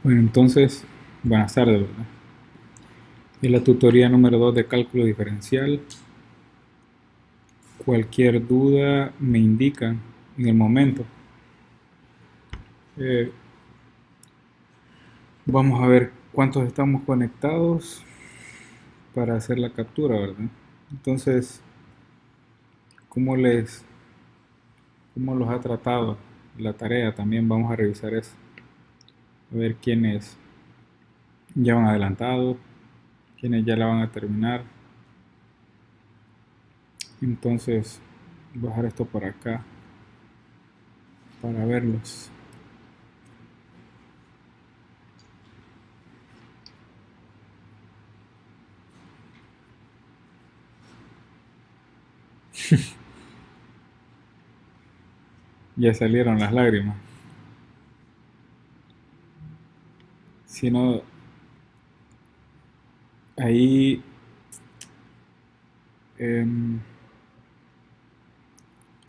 Bueno, entonces, buenas tardes, ¿verdad? Es la tutoría número 2 de cálculo diferencial. Cualquier duda me indica en el momento. Eh, Vamos a ver cuántos estamos conectados para hacer la captura, ¿verdad? Entonces, ¿cómo les, cómo los ha tratado la tarea? También vamos a revisar eso. A ver quiénes ya van adelantado, quiénes ya la van a terminar. Entonces, bajar esto por acá para verlos. Ya salieron las lágrimas. Si no, ahí em,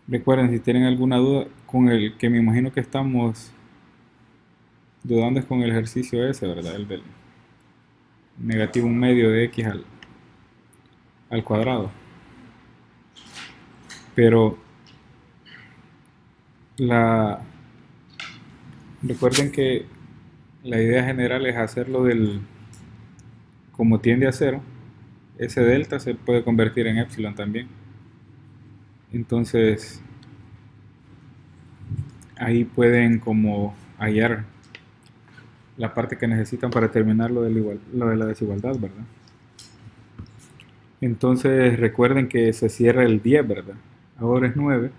recuerden, si tienen alguna duda con el que me imagino que estamos dudando es con el ejercicio ese, ¿verdad? El del negativo un medio de x al cuadrado. Pero la, recuerden que la idea general es hacerlo como tiende a cero, ese delta se puede convertir en epsilon también. Entonces ahí pueden como hallar la parte que necesitan para terminar lo de la desigualdad, ¿verdad? Entonces recuerden que se cierra el 10, ¿verdad? Ahora es 9.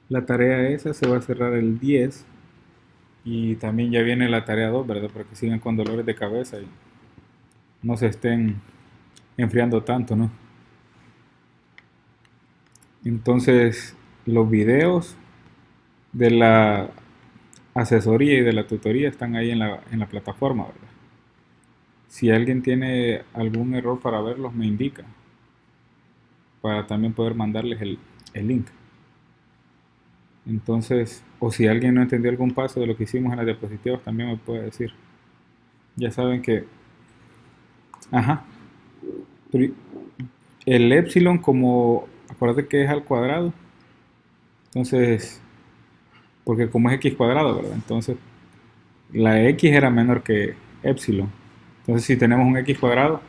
La tarea esa se va a cerrar el 10 y también ya viene la tarea 2, ¿verdad? Para que sigan con dolores de cabeza y no se estén enfriando tanto, ¿no? Entonces los videos de la asesoría y de la tutoría están ahí en la plataforma, ¿verdad? Si alguien tiene algún error para verlos, me indica para también poder mandarles el link. Entonces, o si alguien no entendió algún paso de lo que hicimos en las diapositivas, también me puede decir. Ya saben que, ajá, el epsilon como, acuérdate que es al cuadrado, entonces, porque como es x cuadrado, ¿verdad? Entonces, la x era menor que epsilon. Entonces, si tenemos un x cuadrado,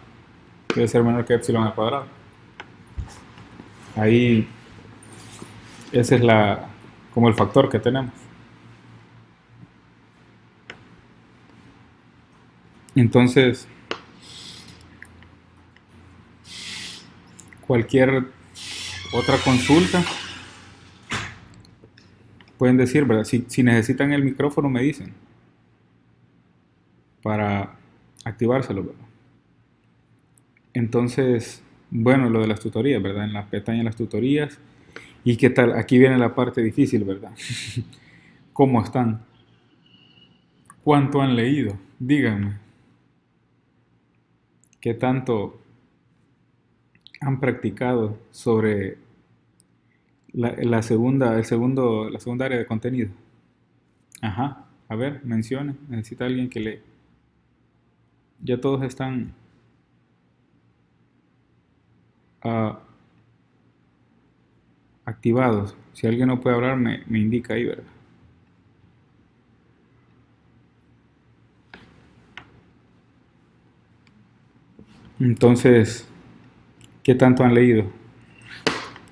debe ser menor que epsilon al cuadrado. Ahí, ese es como el factor que tenemos. Entonces, cualquier otra consulta, pueden decir, ¿verdad? Si necesitan el micrófono, me dicen para activárselo, ¿verdad? Entonces, bueno, lo de las tutorías, ¿verdad? En la pestaña de las tutorías. ¿Y qué tal? Aquí viene la parte difícil, ¿verdad? ¿Cómo están? ¿Cuánto han leído? Díganme, ¿qué tanto han practicado sobre la segunda área de contenido? Ajá, a ver, mencione. Necesita alguien que le... Ya todos están ah, activados. Si alguien no puede hablar, me indica ahí, ¿verdad? Entonces, ¿qué tanto han leído?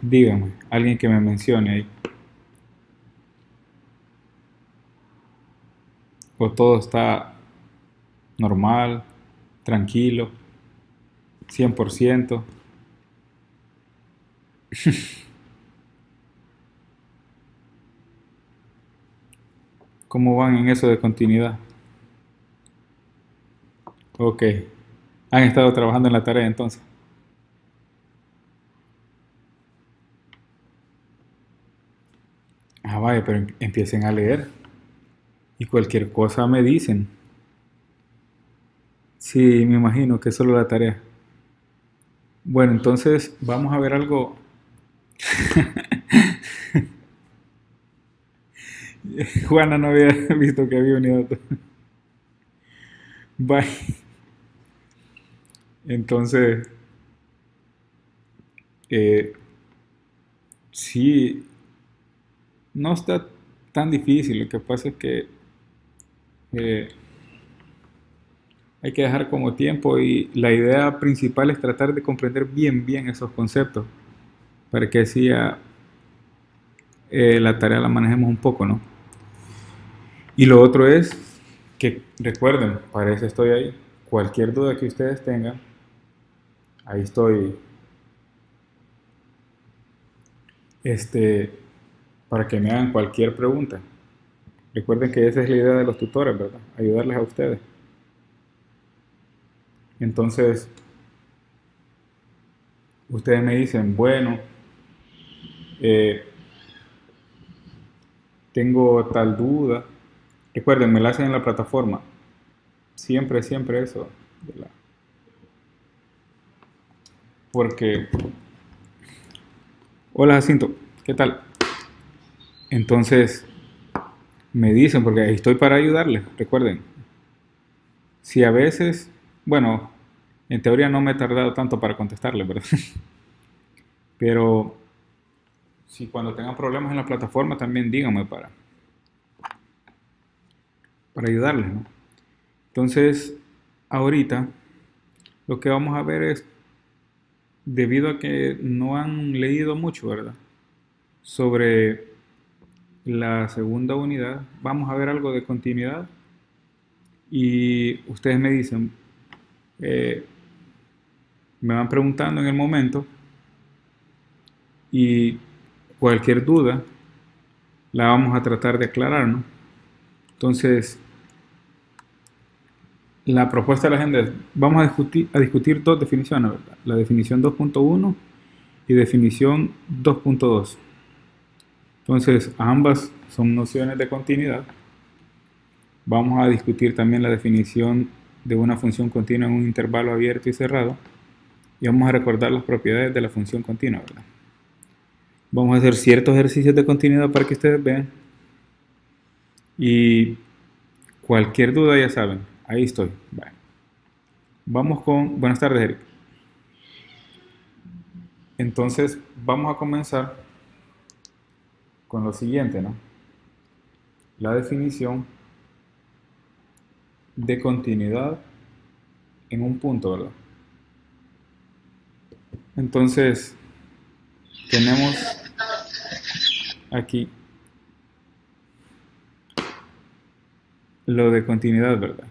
Dígame, alguien que me mencione ahí. O todo está normal, tranquilo, 100%. ¿Cómo van en eso de continuidad? Ok. Han estado trabajando en la tarea entonces. Ah, vaya, pero empiecen a leer. Y cualquier cosa me dicen. Sí, me imagino que es solo la tarea. Bueno, entonces vamos a ver algo. Juana no había visto que había unido. Bye. Entonces, eh, sí, no está tan difícil. Lo que pasa es que eh, hay que dejar como tiempo y la idea principal es tratar de comprender bien esos conceptos para que así la tarea la manejemos un poco, ¿no? Y lo otro es que recuerden, para eso estoy ahí. Cualquier duda que ustedes tengan, ahí estoy, este, para que me hagan cualquier pregunta. Recuerden que esa es la idea de los tutores, ¿verdad? Ayudarles a ustedes. Entonces, ustedes me dicen, bueno, eh, tengo tal duda. Recuerden, me la hacen en la plataforma. Siempre eso. Porque, hola Jacinto, ¿qué tal? Entonces, me dicen, porque ahí estoy para ayudarles, recuerden. Si a veces, bueno, en teoría no me he tardado tanto para contestarles, ¿verdad? Pero si cuando tengan problemas en la plataforma también díganme para ayudarles, ¿no? Entonces, ahorita lo que vamos a ver es, debido a que no han leído mucho, ¿verdad? Sobre la segunda unidad, vamos a ver algo de continuidad y ustedes me dicen, eh, me van preguntando en el momento y cualquier duda la vamos a tratar de aclarar, ¿no? Entonces, la propuesta de la agenda es, vamos a discutir dos definiciones, ¿verdad? La definición 2.1 y definición 2.2. Entonces, ambas son nociones de continuidad. Vamos a discutir también la definición de una función continua en un intervalo abierto y cerrado. Y vamos a recordar las propiedades de la función continua, ¿verdad? Vamos a hacer ciertos ejercicios de continuidad para que ustedes vean. Y cualquier duda ya saben, ahí estoy. Bueno, vamos con... Buenas tardes, Eric. Entonces, vamos a comenzar con lo siguiente, ¿no? La definición de continuidad en un punto, ¿verdad? Entonces, tenemos aquí lo de continuidad, ¿verdad?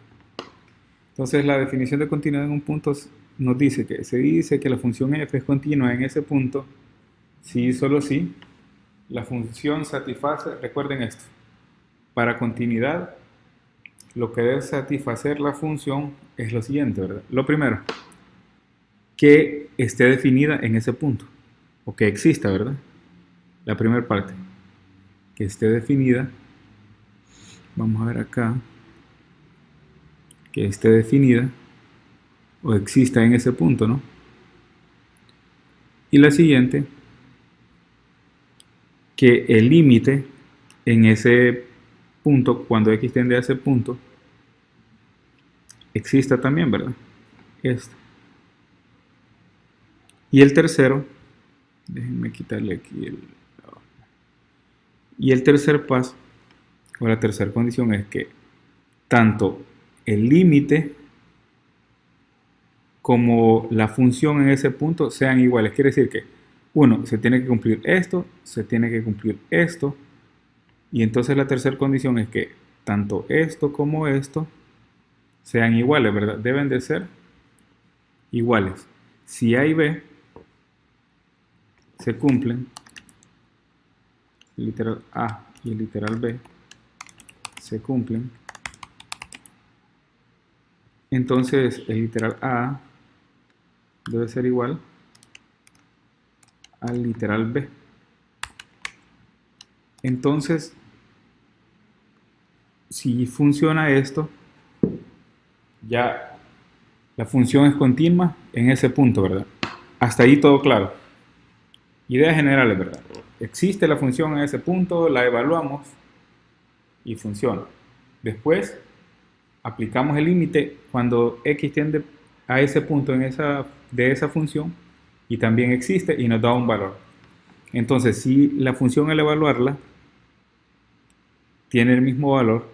Entonces, la definición de continuidad en un punto nos dice que se dice que la función f es continua en ese punto si y solo si la función satisface, recuerden esto, para continuidad lo que debe satisfacer la función es lo siguiente, ¿verdad? Lo primero, que esté definida en ese punto, o que exista, ¿verdad? La primera parte, que esté definida, vamos a ver acá, que esté definida o exista en ese punto, ¿no? Y la siguiente, que el límite en ese punto, cuando x tiende a ese punto, exista también, ¿verdad? Este. Y el tercero, déjenme quitarle aquí el... Y el tercer paso, o la tercera condición es que tanto el límite como la función en ese punto sean iguales. Quiere decir que, uno, se tiene que cumplir esto, se tiene que cumplir esto, y entonces la tercera condición es que tanto esto como esto sean iguales, ¿verdad? Deben de ser iguales. Si A y B se cumplen, el literal A y el literal B se cumplen, entonces el literal A debe ser igual al literal B. Entonces, si funciona esto, ya la función es continua en ese punto, ¿verdad? Hasta ahí todo claro. Ideas generales, ¿verdad? Existe la función en ese punto, la evaluamos y funciona. Después, aplicamos el límite cuando x tiende a ese punto de esa función y también existe y nos da un valor. Entonces, si la función al evaluarla tiene el mismo valor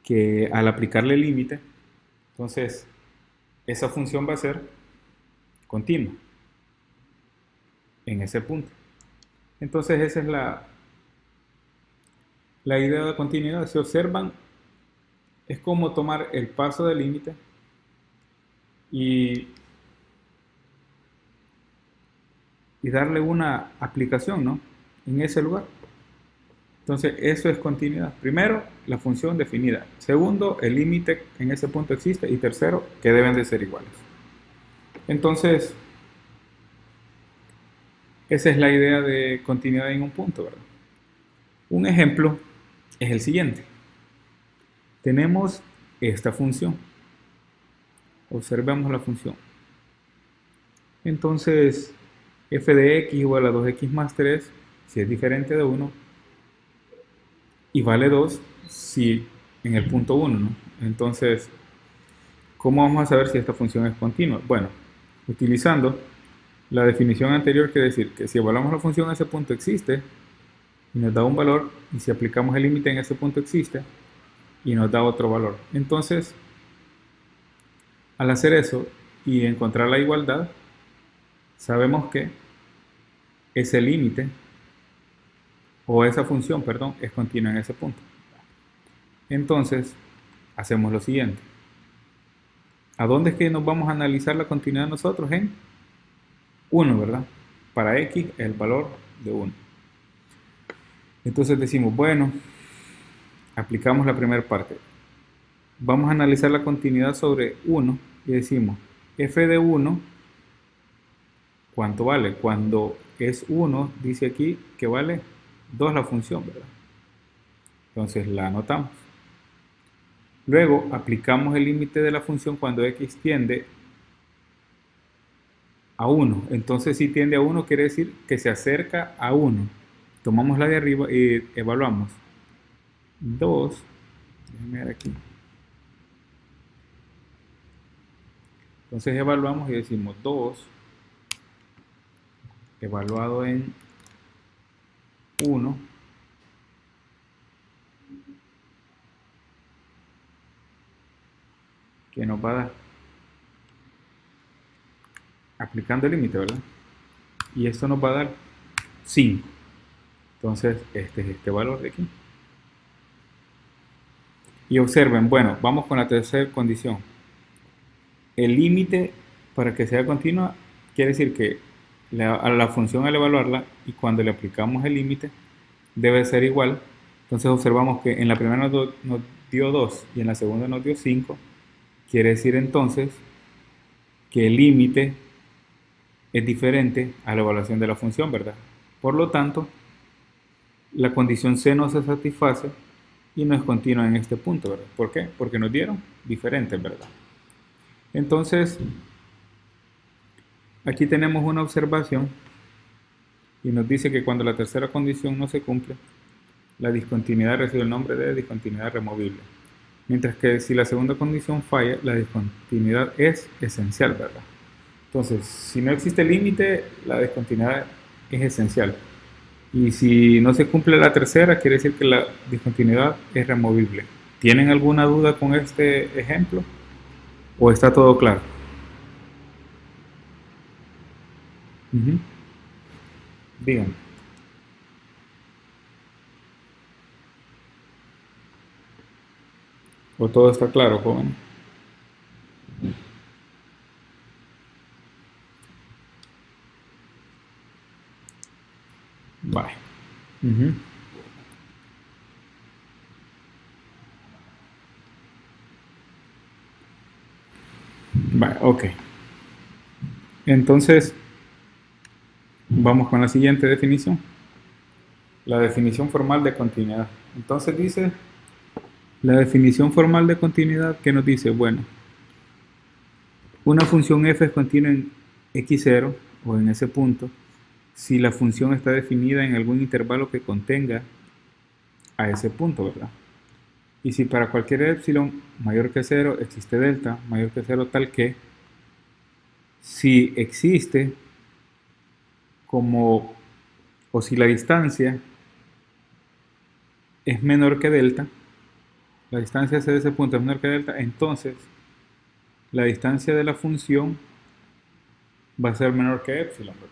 que al aplicarle el límite, entonces esa función va a ser continua en ese punto. Entonces esa es la idea de continuidad. Si observan, es como tomar el paso del límite y, y darle una aplicación, ¿no?, en ese lugar. Entonces eso es continuidad. Primero, la función definida. Segundo, el límite en ese punto existe. Y tercero, que deben de ser iguales. Entonces, esa es la idea de continuidad en un punto, ¿verdad? Un ejemplo es el siguiente. Tenemos esta función. Observemos la función. Entonces, f de x igual a 2x más 3 si es diferente de 1 y vale 2 si en el punto 1, ¿no? Entonces, ¿cómo vamos a saber si esta función es continua? Bueno, utilizando la definición anterior, quiere decir que si evaluamos la función a ese punto existe y nos da un valor, y si aplicamos el límite en ese punto existe y nos da otro valor. Entonces, al hacer eso y encontrar la igualdad, sabemos que ese límite, o esa función, perdón, es continua en ese punto. Entonces, hacemos lo siguiente. ¿A dónde es que nos vamos a analizar la continuidad nosotros? En 1, ¿verdad? Para x, el valor de 1. Entonces decimos, bueno, aplicamos la primera parte. Vamos a analizar la continuidad sobre 1 y decimos, f de 1, ¿cuánto vale? Cuando es 1, dice aquí que vale 2 la función, ¿verdad? Entonces la anotamos. Luego aplicamos el límite de la función cuando x tiende a 1. Entonces si tiende a 1 quiere decir que se acerca a 1. Tomamos la de arriba y evaluamos. 2, déjenme ver aquí. Entonces evaluamos y decimos 2 evaluado en 1 que nos va a dar aplicando el límite, ¿verdad? Y esto nos va a dar 5. Entonces este es este valor de aquí. Y observen, bueno, vamos con la tercera condición. El límite, para que sea continua, quiere decir que a la función al evaluarla y cuando le aplicamos el límite debe ser igual. Entonces observamos que en la primera nos dio 2 y en la segunda nos dio 5. Quiere decir entonces que el límite es diferente a la evaluación de la función, ¿verdad? Por lo tanto, la condición C no se satisface y no es continua en este punto, ¿verdad? ¿Por qué? Porque nos dieron diferentes, ¿verdad? Entonces, aquí tenemos una observación y nos dice que cuando la tercera condición no se cumple, la discontinuidad recibe el nombre de discontinuidad removible. Mientras que si la segunda condición falla, la discontinuidad es esencial, ¿verdad? Entonces, si no existe límite, la discontinuidad es esencial. Y si no se cumple la tercera, quiere decir que la discontinuidad es removible. ¿Tienen alguna duda con este ejemplo? ¿O está todo claro? Díganme. ¿O todo está claro, joven? Vale. Vale, ok. Entonces, vamos con la siguiente definición. La definición formal de continuidad. Entonces dice, la definición formal de continuidad que nos dice, bueno, una función f es continua en x0 o en ese punto si la función está definida en algún intervalo que contenga a ese punto, ¿verdad? Y si para cualquier epsilon mayor que cero existe delta mayor que cero, tal que si existe como, o si la distancia es menor que delta, la distancia hacia ese punto es menor que delta, entonces la distancia de la función va a ser menor que epsilon, ¿verdad?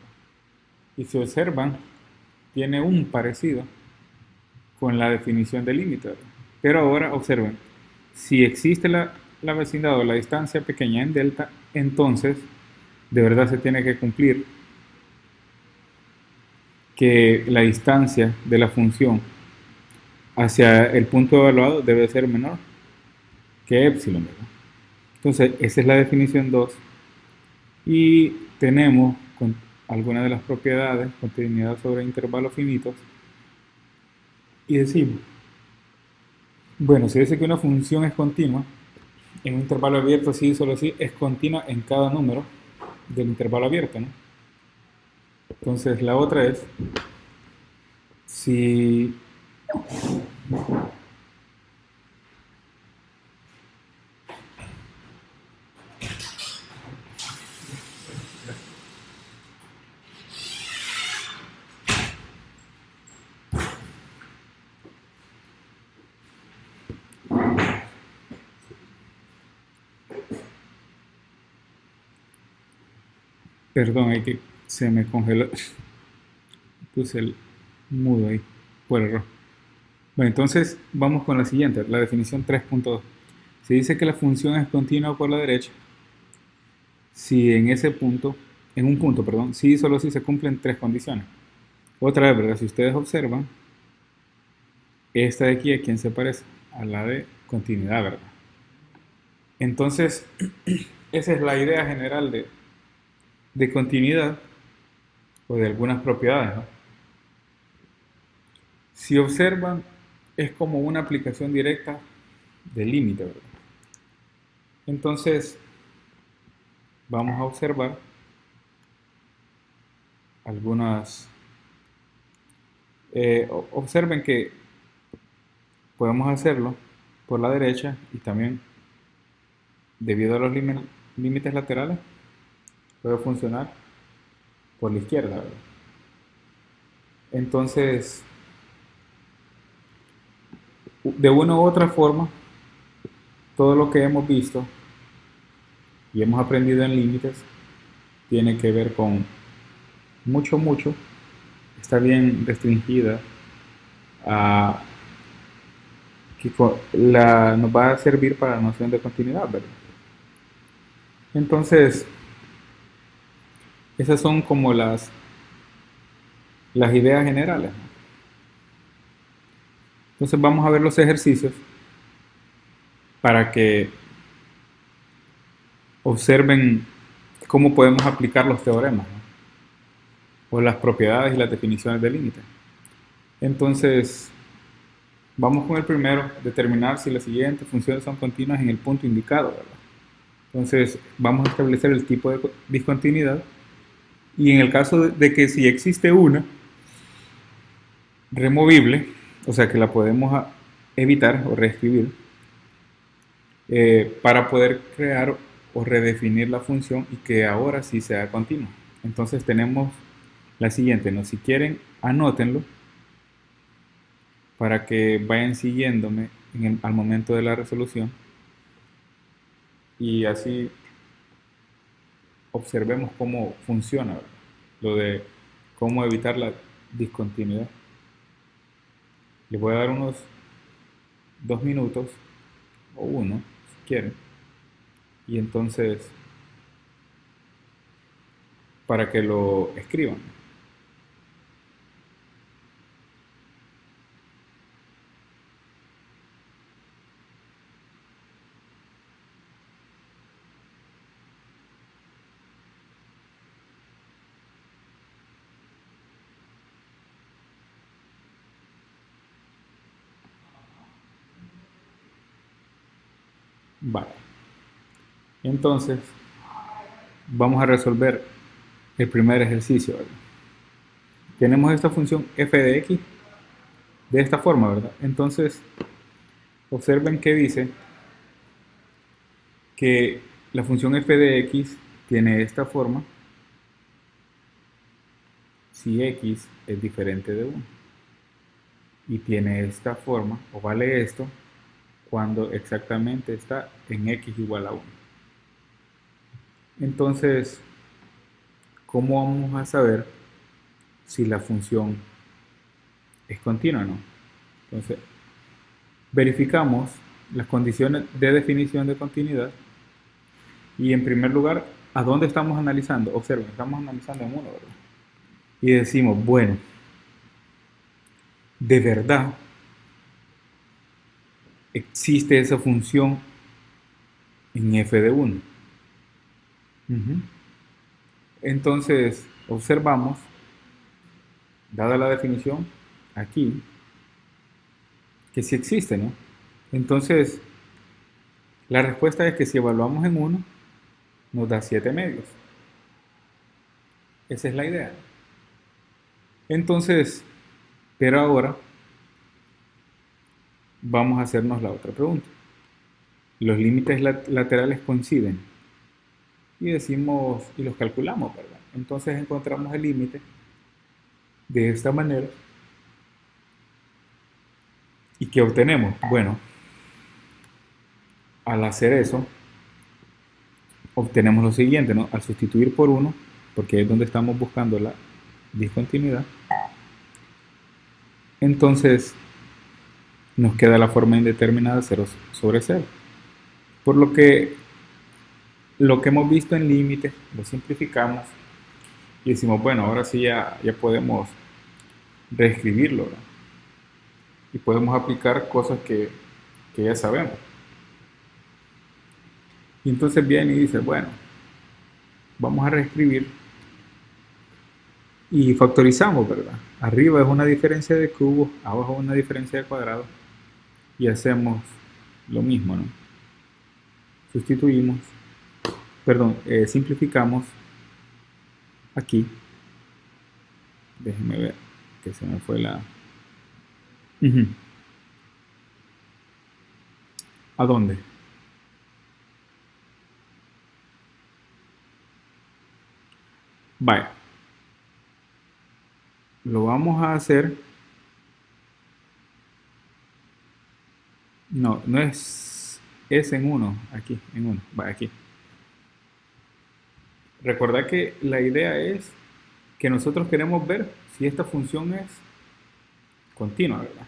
Y si observan, tiene un parecido con la definición de límite, ¿verdad? Pero ahora observen, si existe la vecindad o la distancia pequeña en delta, entonces de verdad se tiene que cumplir que la distancia de la función hacia el punto evaluado debe ser menor que epsilon, ¿verdad? Entonces, esa es la definición 2. Y tenemos con algunas de las propiedades, continuidad sobre intervalos finitos. Y decimos, bueno, si dice que una función es continua, en un intervalo abierto, sí, solo sí, es continua en cada número del intervalo abierto, ¿no? Entonces, la otra es, si perdón, hay que se me congeló. Puse el mudo ahí por error. Bueno, entonces vamos con la siguiente, la definición 3.2. Se dice que la función es continua por la derecha si en ese punto, en un punto, perdón, si y solo si se cumplen tres condiciones. Otra vez, ¿verdad? Si ustedes observan, esta de aquí, ¿a quién se parece? A la de continuidad, ¿verdad? Entonces, esa es la idea general de continuidad o de algunas propiedades, ¿no? Si observan, es como una aplicación directa del límite, ¿verdad? Entonces, vamos a observar algunas. Observen que podemos hacerlo por la derecha y también debido a los límites laterales puede funcionar por la izquierda, ¿verdad? Entonces, de una u otra forma, todo lo que hemos visto y hemos aprendido en límites tiene que ver con mucho, está bien restringida a que nos va a servir para la noción de continuidad, ¿verdad? Entonces, esas son como las ideas generales, ¿no? Entonces vamos a ver los ejercicios para que observen cómo podemos aplicar los teoremas, ¿no? O las propiedades y las definiciones de límite. Entonces, vamos con el primero, determinar si las siguientes funciones son continuas en el punto indicado, ¿verdad? Entonces, vamos a establecer el tipo de discontinuidad y en el caso de que si existe una removible, o sea que la podemos evitar o reescribir, para poder crear o redefinir la función y que ahora sí sea continua. Entonces tenemos la siguiente, ¿no? Si quieren, anótenlo para que vayan siguiéndome al momento de la resolución y así observemos cómo funciona, ¿verdad? Lo de cómo evitar la discontinuidad. Les voy a dar unos 2 minutos o uno, si quieren, y entonces para que lo escriban. Vale. Entonces, vamos a resolver el primer ejercicio, ¿verdad? Tenemos esta función f de x de esta forma, ¿verdad? Entonces, Observen que dice que la función f de x tiene esta forma si x es diferente de 1 y tiene esta forma o vale esto cuando exactamente está en x igual a 1. Entonces, ¿cómo vamos a saber si la función es continua o no? Entonces, verificamos las condiciones de definición de continuidad y en primer lugar, ¿a dónde estamos analizando? Observen, estamos analizando en 1, ¿verdad? Y decimos, bueno, de verdad existe esa función en f de 1. Entonces, observamos, dada la definición aquí, que sí existe, ¿no? Entonces, la respuesta es que si evaluamos en 1, nos da 7 medios. Esa es la idea. Entonces, pero ahora vamos a hacernos la otra pregunta. Los límites laterales coinciden y decimos, y los calculamos, ¿verdad? Entonces encontramos el límite de esta manera. ¿Y qué obtenemos? Bueno, al hacer eso, obtenemos lo siguiente, ¿no? Al sustituir por 1, porque es donde estamos buscando la discontinuidad, entonces nos queda la forma indeterminada 0 sobre 0. Por lo que hemos visto en límite, lo simplificamos y decimos, bueno, ahora sí ya podemos reescribirlo, ¿verdad? Y podemos aplicar cosas que ya sabemos. Y entonces viene y dice, bueno, vamos a reescribir y factorizamos, ¿verdad? Arriba es una diferencia de cubos, abajo es una diferencia de cuadrados y hacemos lo mismo, ¿no? Sustituimos, perdón, simplificamos aquí. Déjenme ver que se me fue la... Ujú. ¿A dónde? Vaya, lo vamos a hacer. No, no es en uno, aquí, en uno, vaya aquí. Recordad que la idea es que nosotros queremos ver si esta función es continua, ¿verdad?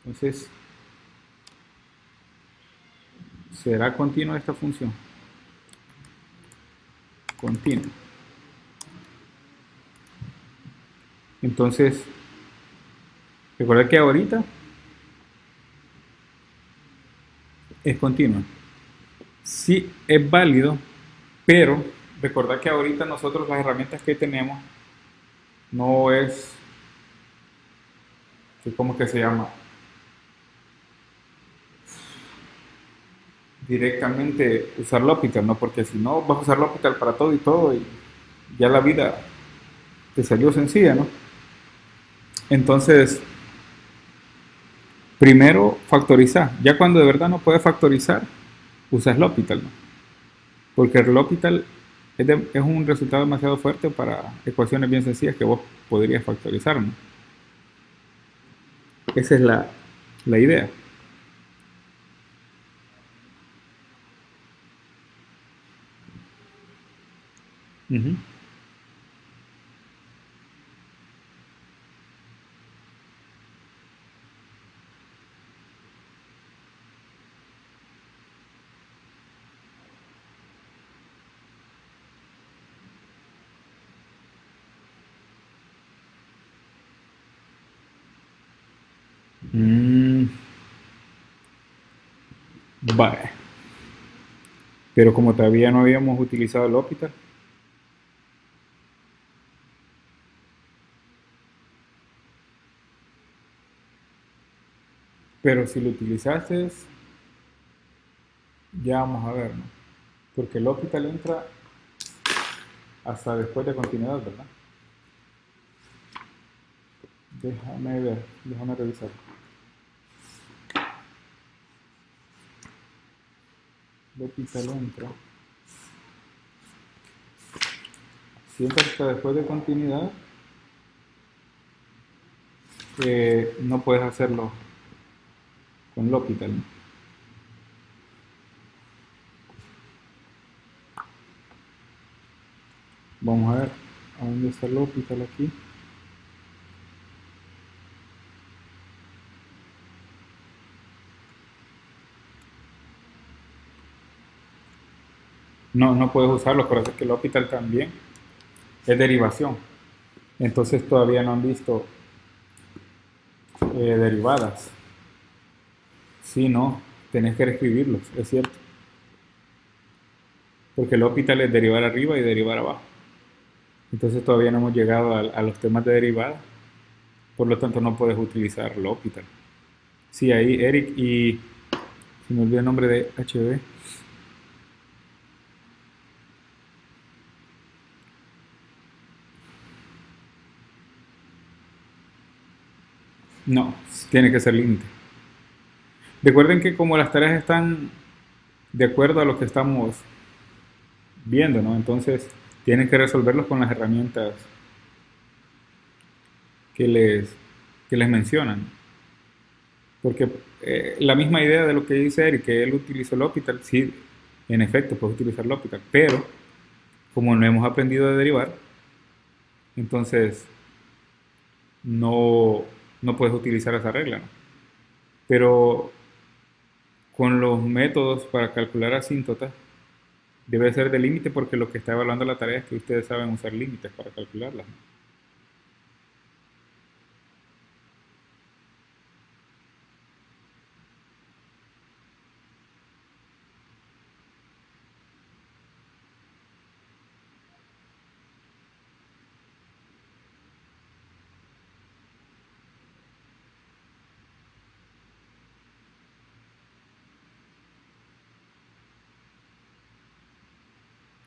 Entonces, ¿será continua esta función? Continua. Entonces, recordad que ahorita es continua. Sí es válido, pero recordad que ahorita nosotros las herramientas que tenemos no es, ¿cómo que se llama? Directamente usar L'Hopital, ¿no? Porque si no vas a usar L'Hopital para todo y ya la vida te salió sencilla, ¿no? Entonces, primero factorizar. Ya cuando de verdad no puedes factorizar, usas L'Hopital, ¿no? Porque el L'Hopital es un resultado demasiado fuerte para ecuaciones bien sencillas que vos podrías factorizar, ¿no? Esa es la idea. Ujú. Mm, vale. Pero como todavía no habíamos utilizado el L'Hopital, pero si lo utilizaste, ya vamos a ver, ¿no? Porque el L'Hopital entra hasta después de continuidad, ¿verdad? Déjame ver, déjame revisar. L'Hopital entra. Siempre hasta después de continuidad no puedes hacerlo con L'Hopital. Vamos a ver a dónde está L'Hopital aquí. No, no puedes usarlo, por eso es que L'Hopital también es derivación. Entonces todavía no han visto derivadas. Sí, no, tenés que reescribirlos, es cierto. Porque L'Hopital es derivar arriba y derivar abajo. Entonces todavía no hemos llegado a los temas de derivada. Por lo tanto no puedes utilizar L'Hopital. Sí, ahí Eric y se me olvidó el nombre de HB. No, tiene que ser límite. Recuerden que como las tareas están de acuerdo a lo que estamos viendo, ¿no? Entonces tienen que resolverlos con las herramientas que les, que les mencionan. Porque la misma idea de lo que dice Eric, que él utilizó el L'Hopital, sí, en efecto puedes utilizar el L'Hopital, pero como no hemos aprendido a derivar, entonces no, no puedes utilizar esa regla, ¿no? Pero con los métodos para calcular asíntotas, debe ser de límite porque lo que está evaluando la tarea es que ustedes saben usar límites para calcularlas, ¿no?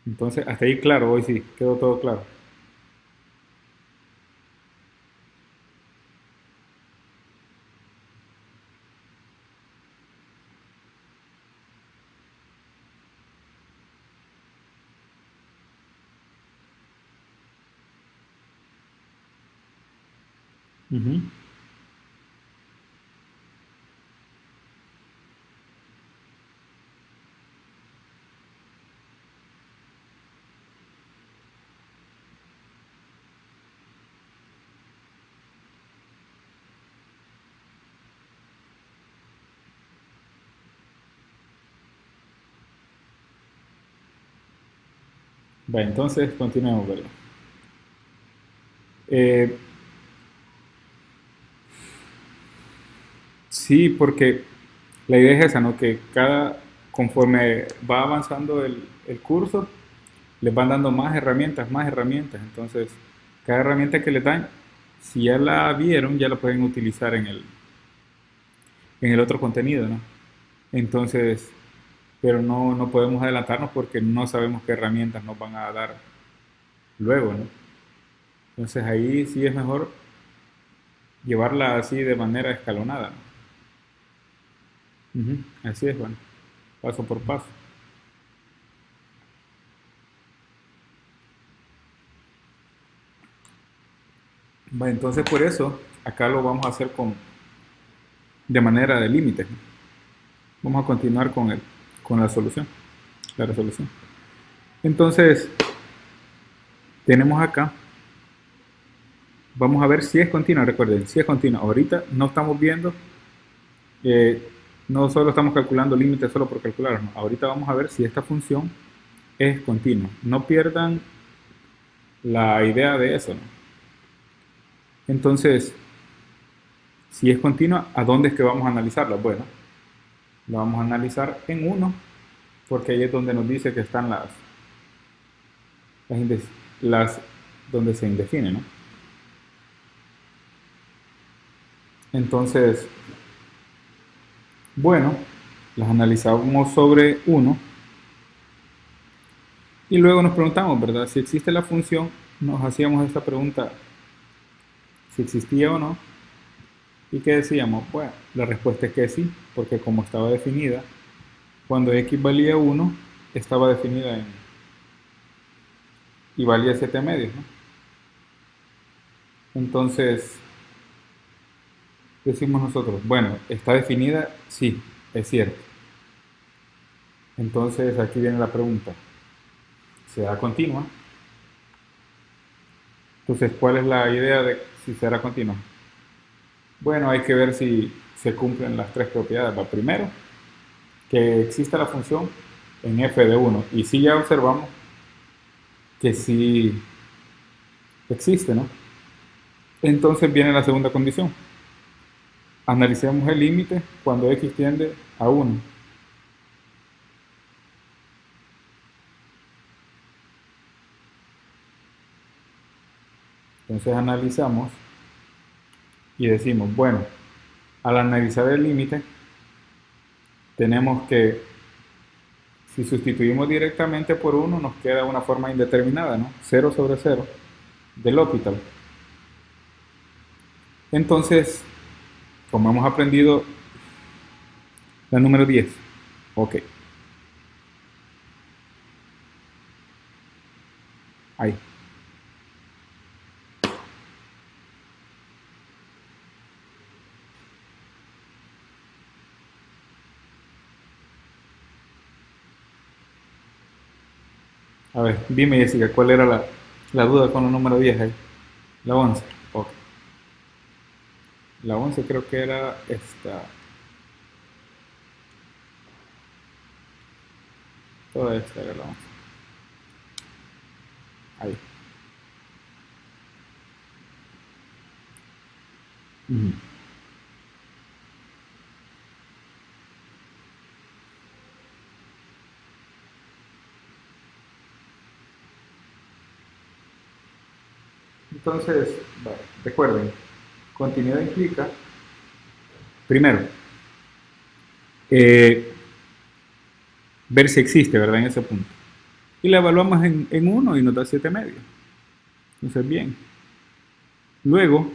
Entonces, hasta ahí claro, hoy sí, quedó todo claro. Ujú. Va, entonces continuemos, ¿verdad? Eh, sí, porque la idea es esa, ¿no? Que conforme va avanzando el curso, les van dando más herramientas, más herramientas. Entonces, cada herramienta que les dan, si ya la vieron, ya la pueden utilizar en el otro contenido, ¿no? Entonces, pero no, no podemos adelantarnos porque no sabemos qué herramientas nos van a dar luego, ¿no? Entonces ahí sí es mejor llevarla así de manera escalonada, ¿no? Ujú. Así es, bueno, paso por paso. Va, entonces por eso acá lo vamos a hacer de manera de límites, ¿no? Vamos a continuar con la solución, la resolución. Entonces, tenemos acá, vamos a ver si es continua, recuerden, si es continua. Ahorita no estamos viendo, eh, no solo estamos calculando límites solo por calcular, no. Ahorita vamos a ver si esta función es continua. No pierdan la idea de eso, ¿no? Entonces, si es continua, ¿a dónde es que vamos a analizarla? Bueno, la vamos a analizar en uno, porque ahí es donde nos dice que están las, las donde se indefine, ¿no? Entonces, bueno, las analizamos sobre uno y luego nos preguntamos, ¿verdad? Si existe la función, nos hacíamos esta pregunta, si existía o no, y ¿qué decíamos? Bueno, la respuesta es que sí, porque como estaba definida, Cuando x valía 1, estaba definida y valía 7 medios, ¿no? Entonces, decimos nosotros, bueno, ¿está definida? Sí, es cierto. Entonces, aquí viene la pregunta, ¿será continua? Entonces, ¿cuál es la idea de si será continua? Bueno, hay que ver si se cumplen las tres propiedades. La primero, que exista la función en f de 1. Y si ya observamos que sí existe, ¿no? Entonces viene la segunda condición. Analicemos el límite cuando x tiende a 1. Entonces analizamos y decimos, bueno, al analizar el límite, tenemos que, si sustituimos directamente por 1, nos queda una forma indeterminada, ¿no? 0/0 del L'Hopital. Entonces, como hemos aprendido la número 10, ok, ahí. A ver, dime Jessica, ¿cuál era la duda con la número 10 ahí? La 11, ok. La 11 creo que era esta, toda esta era la 11. Ahí. Ujú. Entonces, vale, recuerden, continuidad implica, primero, eh, ver si existe, ¿verdad? En ese punto. Y la evaluamos en 1 y nos da 7 medios. Entonces, bien. Luego,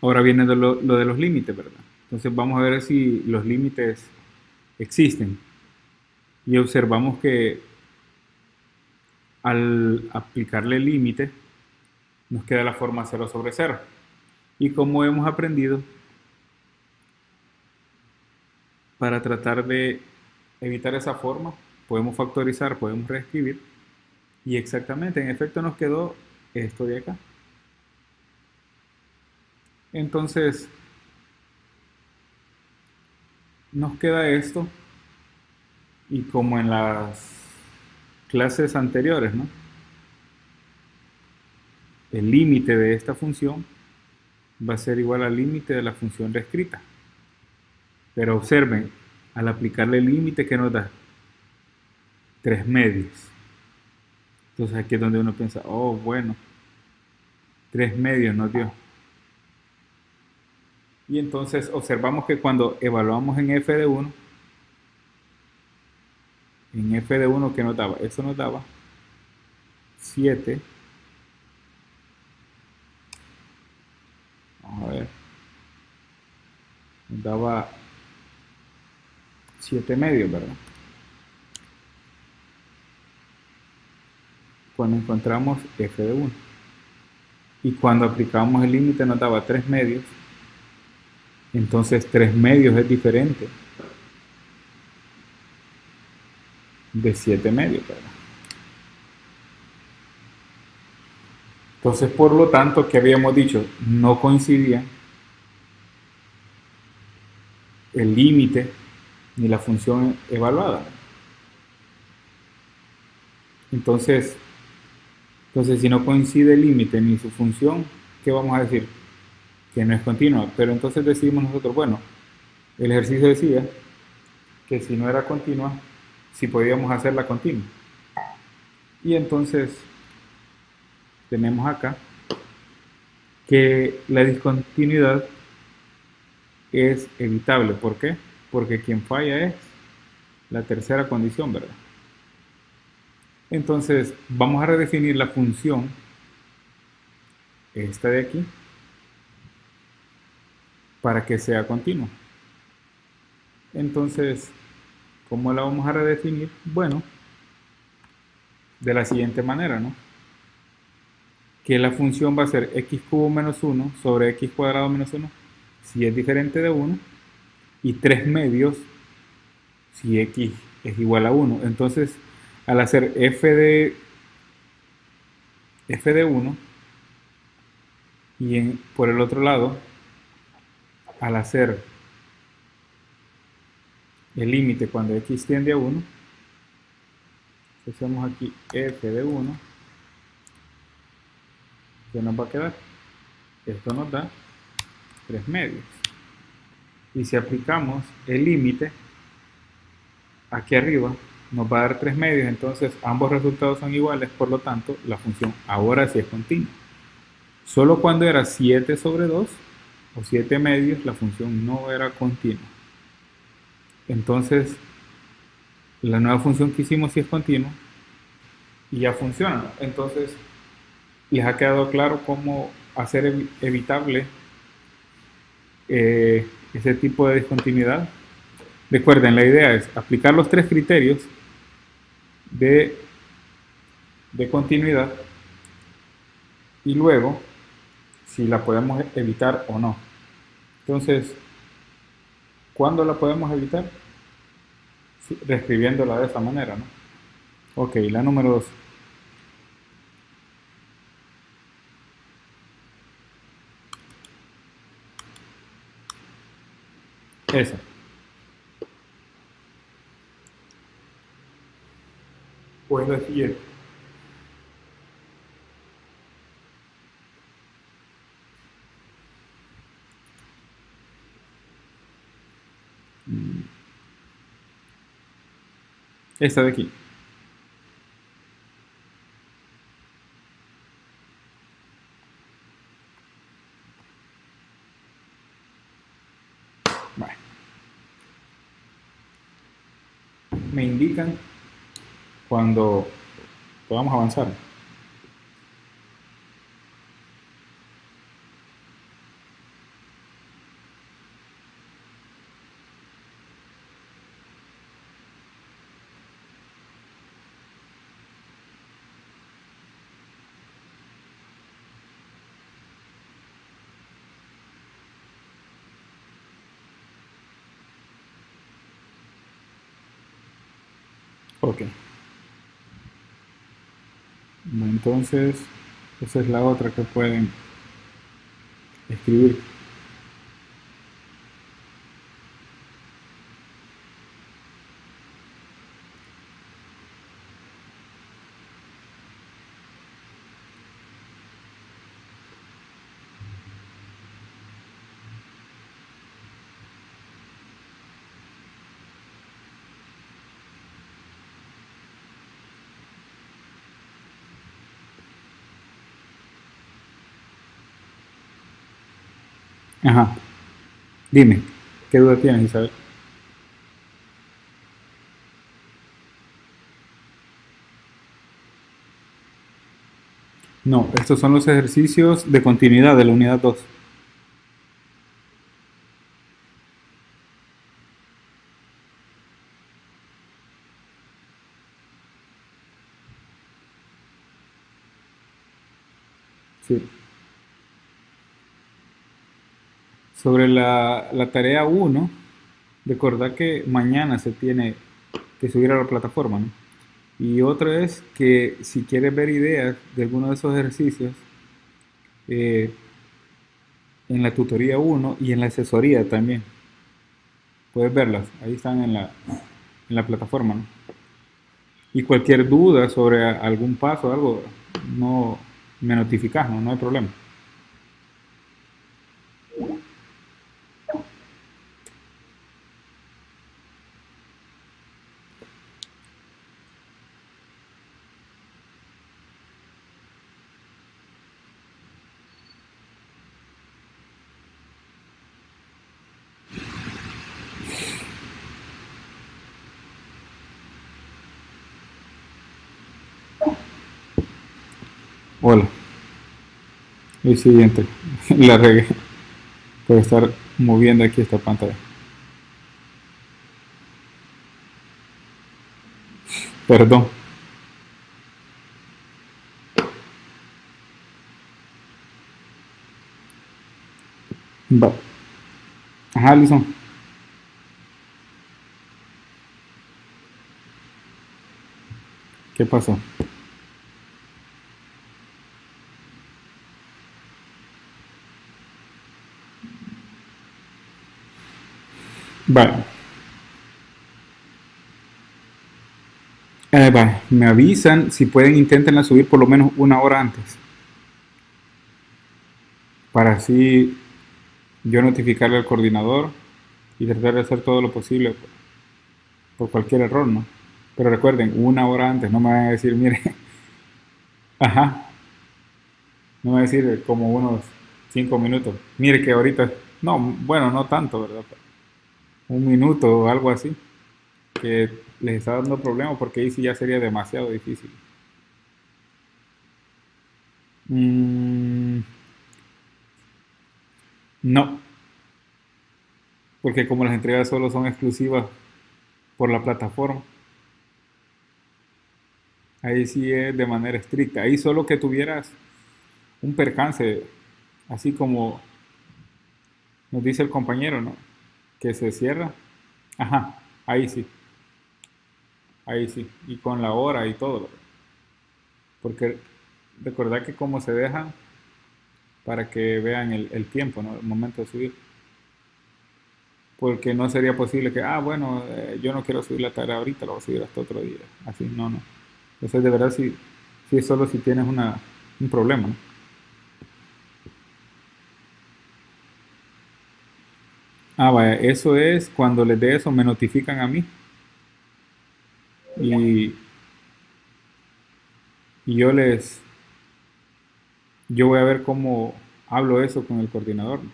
ahora viene lo de los límites, ¿verdad? Entonces, vamos a ver si los límites existen. Y observamos que al aplicarle el límite, nos queda la forma 0/0. Y como hemos aprendido, para tratar de evitar esa forma, podemos factorizar, podemos reescribir. Y exactamente, en efecto nos quedó esto de acá. Entonces, nos queda esto. Y como en las clases anteriores, ¿no? El límite de esta función va a ser igual al límite de la función reescrita. Pero observen, al aplicarle el límite que nos da 3 medios. Entonces aquí es donde uno piensa, oh, bueno, 3 medios nos dio. Y entonces observamos que cuando evaluamos en f de 1 que nos daba, eso nos daba 7, vamos a ver, nos daba 7 medios, ¿verdad? Cuando encontramos f de 1. Y cuando aplicamos el límite nos daba 3 medios. Entonces 3 medios es diferente de 7 medios, ¿verdad? Entonces, por lo tanto, que habíamos dicho, no coincidían el límite ni la función evaluada. Entonces, si no coincide el límite ni su función, ¿qué vamos a decir? Que no es continua. Pero entonces decidimos nosotros, bueno, el ejercicio decía que si no era continua, si podíamos hacerla continua. Y entonces tenemos acá que la discontinuidad es evitable. ¿Por qué? Porque quien falla es la tercera condición, ¿verdad? Entonces vamos a redefinir la función, esta de aquí, para que sea continua. Entonces ¿Cómo la vamos a redefinir? Bueno, de la siguiente manera, ¿no? Que la función va a ser x cubo menos 1 sobre x cuadrado menos 1 si es diferente de 1 y 3 medios si x es igual a 1. Entonces, al hacer f de 1 y por el otro lado, al hacer el límite cuando x tiende a 1, hacemos aquí f de 1, ¿qué nos va a quedar? Esto nos da 3 medios. Y si aplicamos el límite aquí arriba, nos va a dar 3 medios, entonces ambos resultados son iguales, por lo tanto la función ahora sí es continua. Solo cuando era 7 sobre 2 o 7 medios la función no era continua. Entonces la nueva función que hicimos sí es continua y ya funciona. Entonces les ha quedado claro cómo hacer evitable ese tipo de discontinuidad. Recuerden, la idea es aplicar los tres criterios de continuidad y luego si la podemos evitar o no. Entonces, ¿cuándo la podemos evitar? Sí, reescribiéndola de esa manera, ¿no? Ok, la número 2. Esa. Pues la siguiente. Esta de aquí. Vale. Me indican cuando podamos avanzar. Ok. Entonces, esa es la otra que pueden escribir. Ajá. Dime, ¿qué duda tienes, Isabel? No, estos son los ejercicios de continuidad de la unidad 2. Sí. Sobre la tarea 1, recordad que mañana se tiene que subir a la plataforma, ¿no? Y otro es que si quieres ver ideas de alguno de esos ejercicios, eh, en la tutoría 1 y en la asesoría también, puedes verlas, ahí están en la plataforma, ¿no? Y cualquier duda sobre algún paso o algo, no me notificas, ¿no? No hay problema. Hola, el siguiente, la regué por estar moviendo aquí esta pantalla. Perdón. Va. Ajá, Alison. ¿Qué pasó? Vale. Va. Me avisan si pueden, intentenla subir por lo menos una hora antes. Para así yo notificarle al coordinador y tratar de hacer todo lo posible por cualquier error, ¿no? Pero recuerden, una hora antes, no me van a decir, mire, ajá, no me van a decir como unos 5 minutos, mire que ahorita, no, bueno, no tanto, ¿verdad? Un minuto o algo así, que les está dando problemas porque ahí sí ya sería demasiado difícil. Mm, no, porque como las entregas solo son exclusivas por la plataforma, ahí sí es de manera estricta. Ahí solo que tuvieras un percance, así como nos dice el compañero, ¿no? Que se cierra. Ajá, ahí sí. Y con la hora y todo, ¿verdad? Porque recordad que como se deja para que vean el tiempo, ¿no? El momento de subir. Porque no sería posible que, bueno, yo no quiero subir la tarea ahorita, lo voy a subir hasta otro día. Así, no, no. Entonces, de verdad, sí es solo si tienes un problema, ¿no? Vaya, eso es cuando les dé eso, me notifican a mí y, y yo voy a ver cómo hablo eso con el coordinador, ¿no?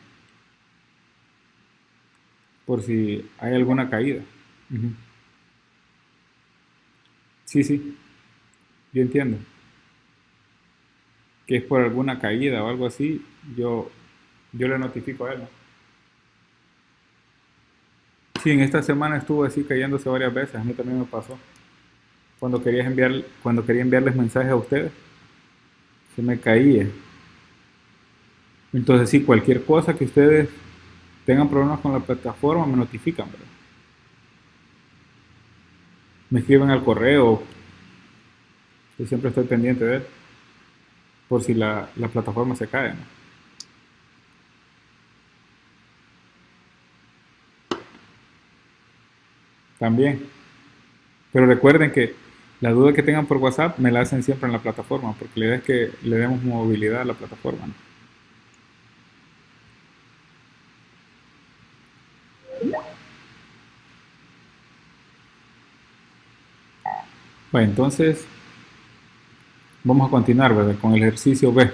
Por si hay alguna caída. Ujú. Sí, sí, yo entiendo. Que es por alguna caída o algo así, yo le notifico a él, ¿no? Sí, en esta semana estuvo así cayéndose varias veces, a mí también me pasó. Cuando quería enviarles mensajes a ustedes, se me caía. Entonces sí, cualquier cosa que ustedes tengan problemas con la plataforma, me notifican, ¿verdad? Me escriben al correo, yo siempre estoy pendiente de él, por si la plataforma se cae, ¿no? También. Pero recuerden que la duda que tengan por WhatsApp me la hacen siempre en la plataforma, porque la idea es que le demos movilidad a la plataforma, ¿no? Bueno, entonces vamos a continuar, ¿verdad? Con el ejercicio B.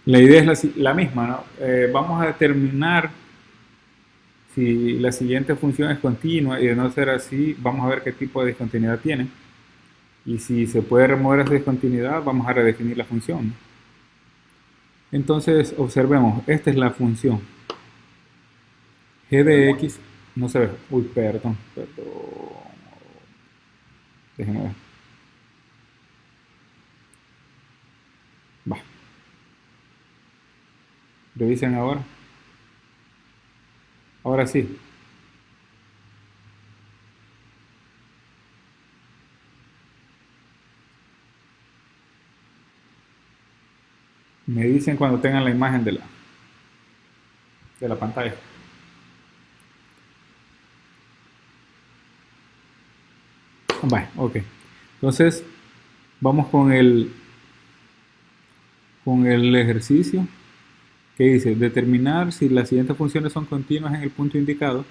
La idea es la misma, ¿no? Vamos a determinar si la siguiente función es continua y de no ser así, vamos a ver qué tipo de discontinuidad tiene. Y si se puede remover esa discontinuidad, vamos a redefinir la función, ¿no? Entonces, observemos, esta es la función. G de X no se ve. Uy, perdón. Déjenme ver. Va, revisen ahora. Ahora sí. Me dicen cuando tengan la imagen de la pantalla. Va, ok. Entonces, vamos con el ejercicio que dice determinar si las siguientes funciones son continuas en el punto indicado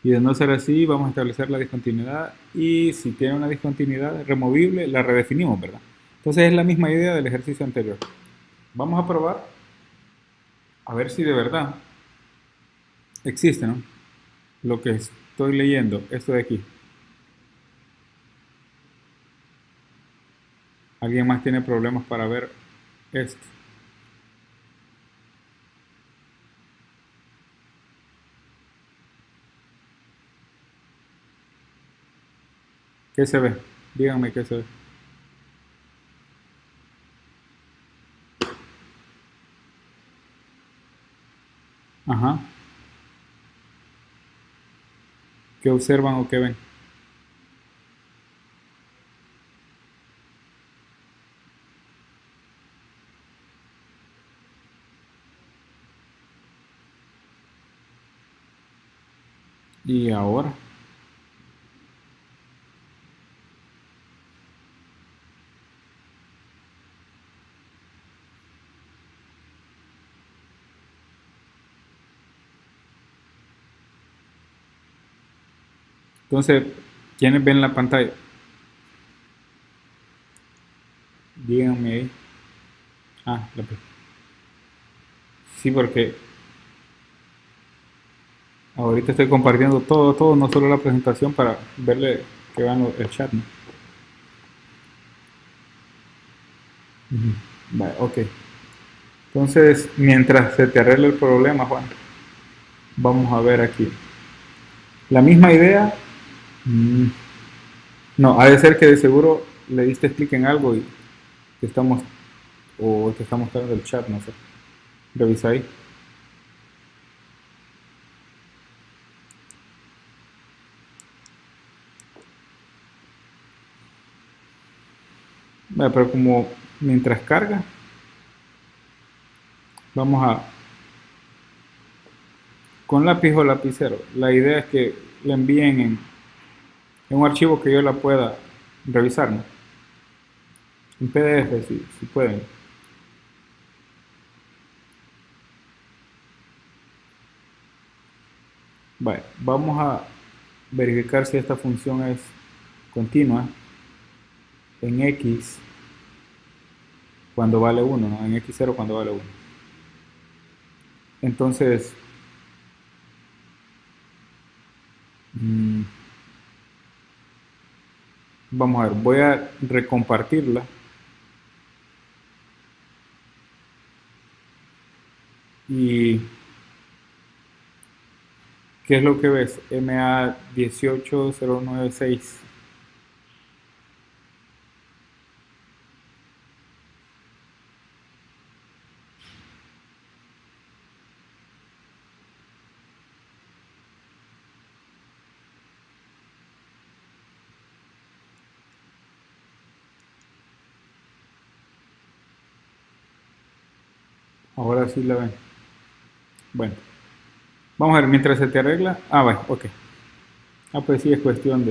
y de no ser así vamos a establecer la discontinuidad y si tiene una discontinuidad removible la redefinimos, ¿verdad? Entonces es la misma idea del ejercicio anterior. Vamos a probar a ver si de verdad existe, ¿no? Lo que estoy leyendo, esto de aquí. ¿Alguien más tiene problemas para ver esto? ¿Qué se ve? Díganme qué se ve. Ajá. ¿Qué observan o qué ven? Y ahora, entonces, ¿quiénes ven la pantalla? Díganme ahí. Ah, sí, porque ahorita estoy compartiendo todo, no solo la presentación para verle que vean el chat, ¿no? Ujú. Vale, ok. Entonces, mientras se te arregla el problema, Juan, vamos a ver aquí. La misma idea, mm, no, ha de ser que de seguro le diste clic en algo y te estamos, o te está mostrando el chat, no sé. Revisa ahí. Vale, pero como mientras carga, vamos a, con lápiz o lapicero, la idea es que la envíen en un archivo que yo la pueda revisar, ¿no? En PDF, si pueden. Vale, vamos a verificar si esta función es continua en X cuando vale 1, ¿no? En X0 cuando vale 1. Entonces, mmm, vamos a ver, voy a recompartirla. ¿Y qué es lo que ves? MA18096. Ahora sí la ven. Bueno, vamos a ver, mientras se te arregla. Ah, vale, ok. Ah, pues sí, es cuestión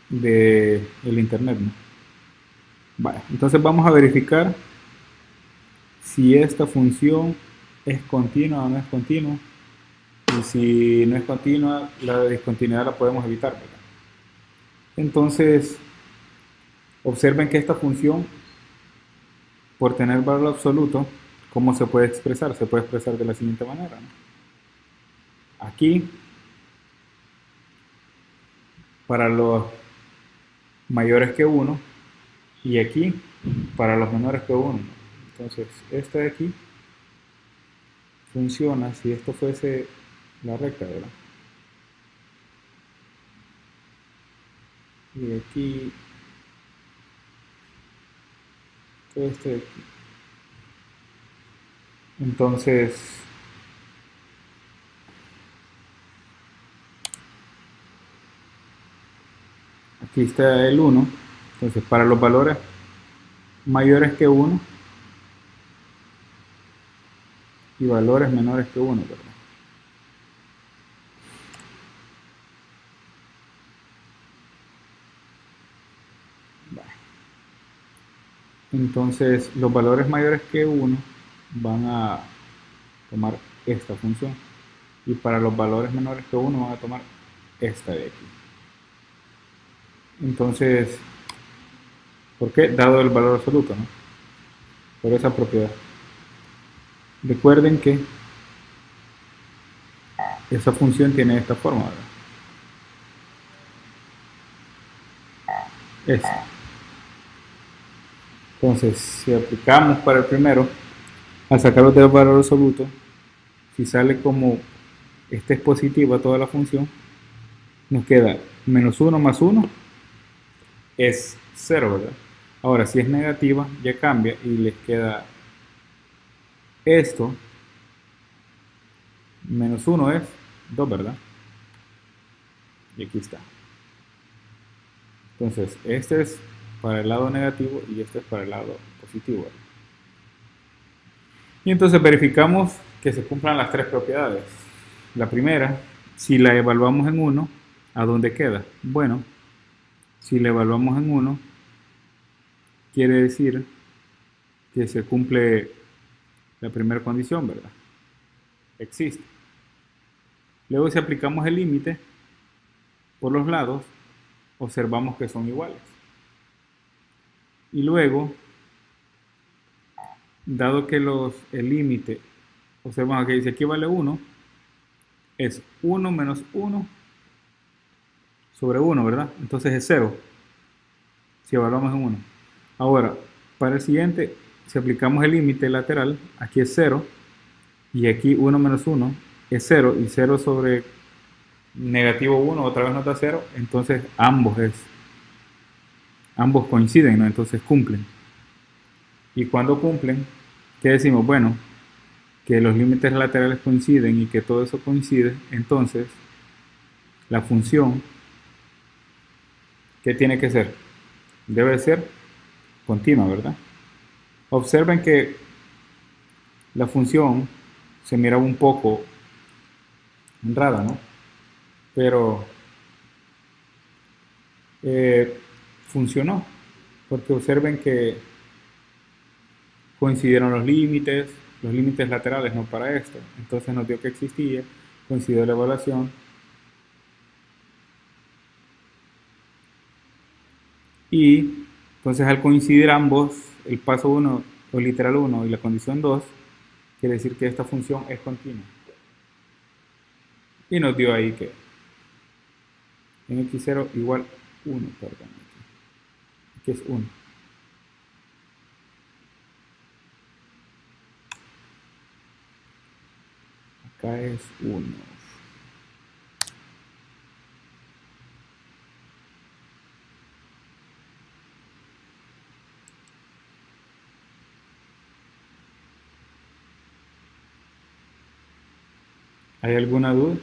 de el internet, ¿no? Vale, entonces vamos a verificar si esta función es continua o no es continua. Y si no es continua, la discontinuidad la podemos evitar, ¿verdad? Entonces, observen que esta función, por tener valor absoluto, ¿cómo se puede expresar? Se puede expresar de la siguiente manera, ¿no? Aquí, para los mayores que 1, y aquí, para los menores que 1. Entonces, esta de aquí funciona si esto fuese la recta, ¿verdad? Y aquí, todo esto de aquí. Entonces, aquí está el 1. Entonces, para los valores mayores que 1 y valores menores que 1, ¿verdad? Entonces, los valores mayores que 1 van a tomar esta función. Y para los valores menores que 1 van a tomar esta de aquí. Entonces, ¿por qué? Dado el valor absoluto, ¿no? Por esa propiedad. Recuerden que esa función tiene esta forma, ¿verdad? Esta. Entonces, si aplicamos para el primero, al sacarlo del valor absoluto, si sale como esta es positiva toda la función, nos queda menos uno más uno es cero, ¿verdad? Ahora, si es negativa, ya cambia y les queda esto, menos uno es 2, ¿verdad? Y aquí está. Entonces, este es para el lado negativo y este es para el lado positivo, ¿verdad? Y entonces verificamos que se cumplan las tres propiedades. La primera, si la evaluamos en 1, ¿a dónde queda? Bueno, si la evaluamos en 1, quiere decir que se cumple la primera condición, ¿verdad? Existe. Luego, si aplicamos el límite por los lados, observamos que son iguales. Y luego, dado que el límite, observamos que dice aquí vale 1, es 1 menos 1 sobre 1, ¿verdad? Entonces es 0, si evaluamos en 1. Ahora, para el siguiente, si aplicamos el límite lateral, aquí es 0, y aquí 1 menos 1 es 0, y 0 sobre negativo 1 otra vez nos da 0, entonces ambos coinciden, ¿no? Entonces cumplen. Y cuando cumplen, ¿qué decimos? Bueno, que los límites laterales coinciden y que todo eso coincide, entonces la función, ¿qué tiene que ser? Debe ser continua, ¿verdad? Observen que la función se mira un poco rara, ¿no? Pero funcionó, porque observen que coincidieron los límites laterales no para esto, entonces nos dio que existía, coincidió la evaluación, y entonces al coincidir ambos, el paso 1 o literal 1 y la condición 2, quiere decir que esta función es continua. Y nos dio ahí que en x0 igual 1, perdón, aquí es 1. Acá es 1. ¿Hay alguna duda?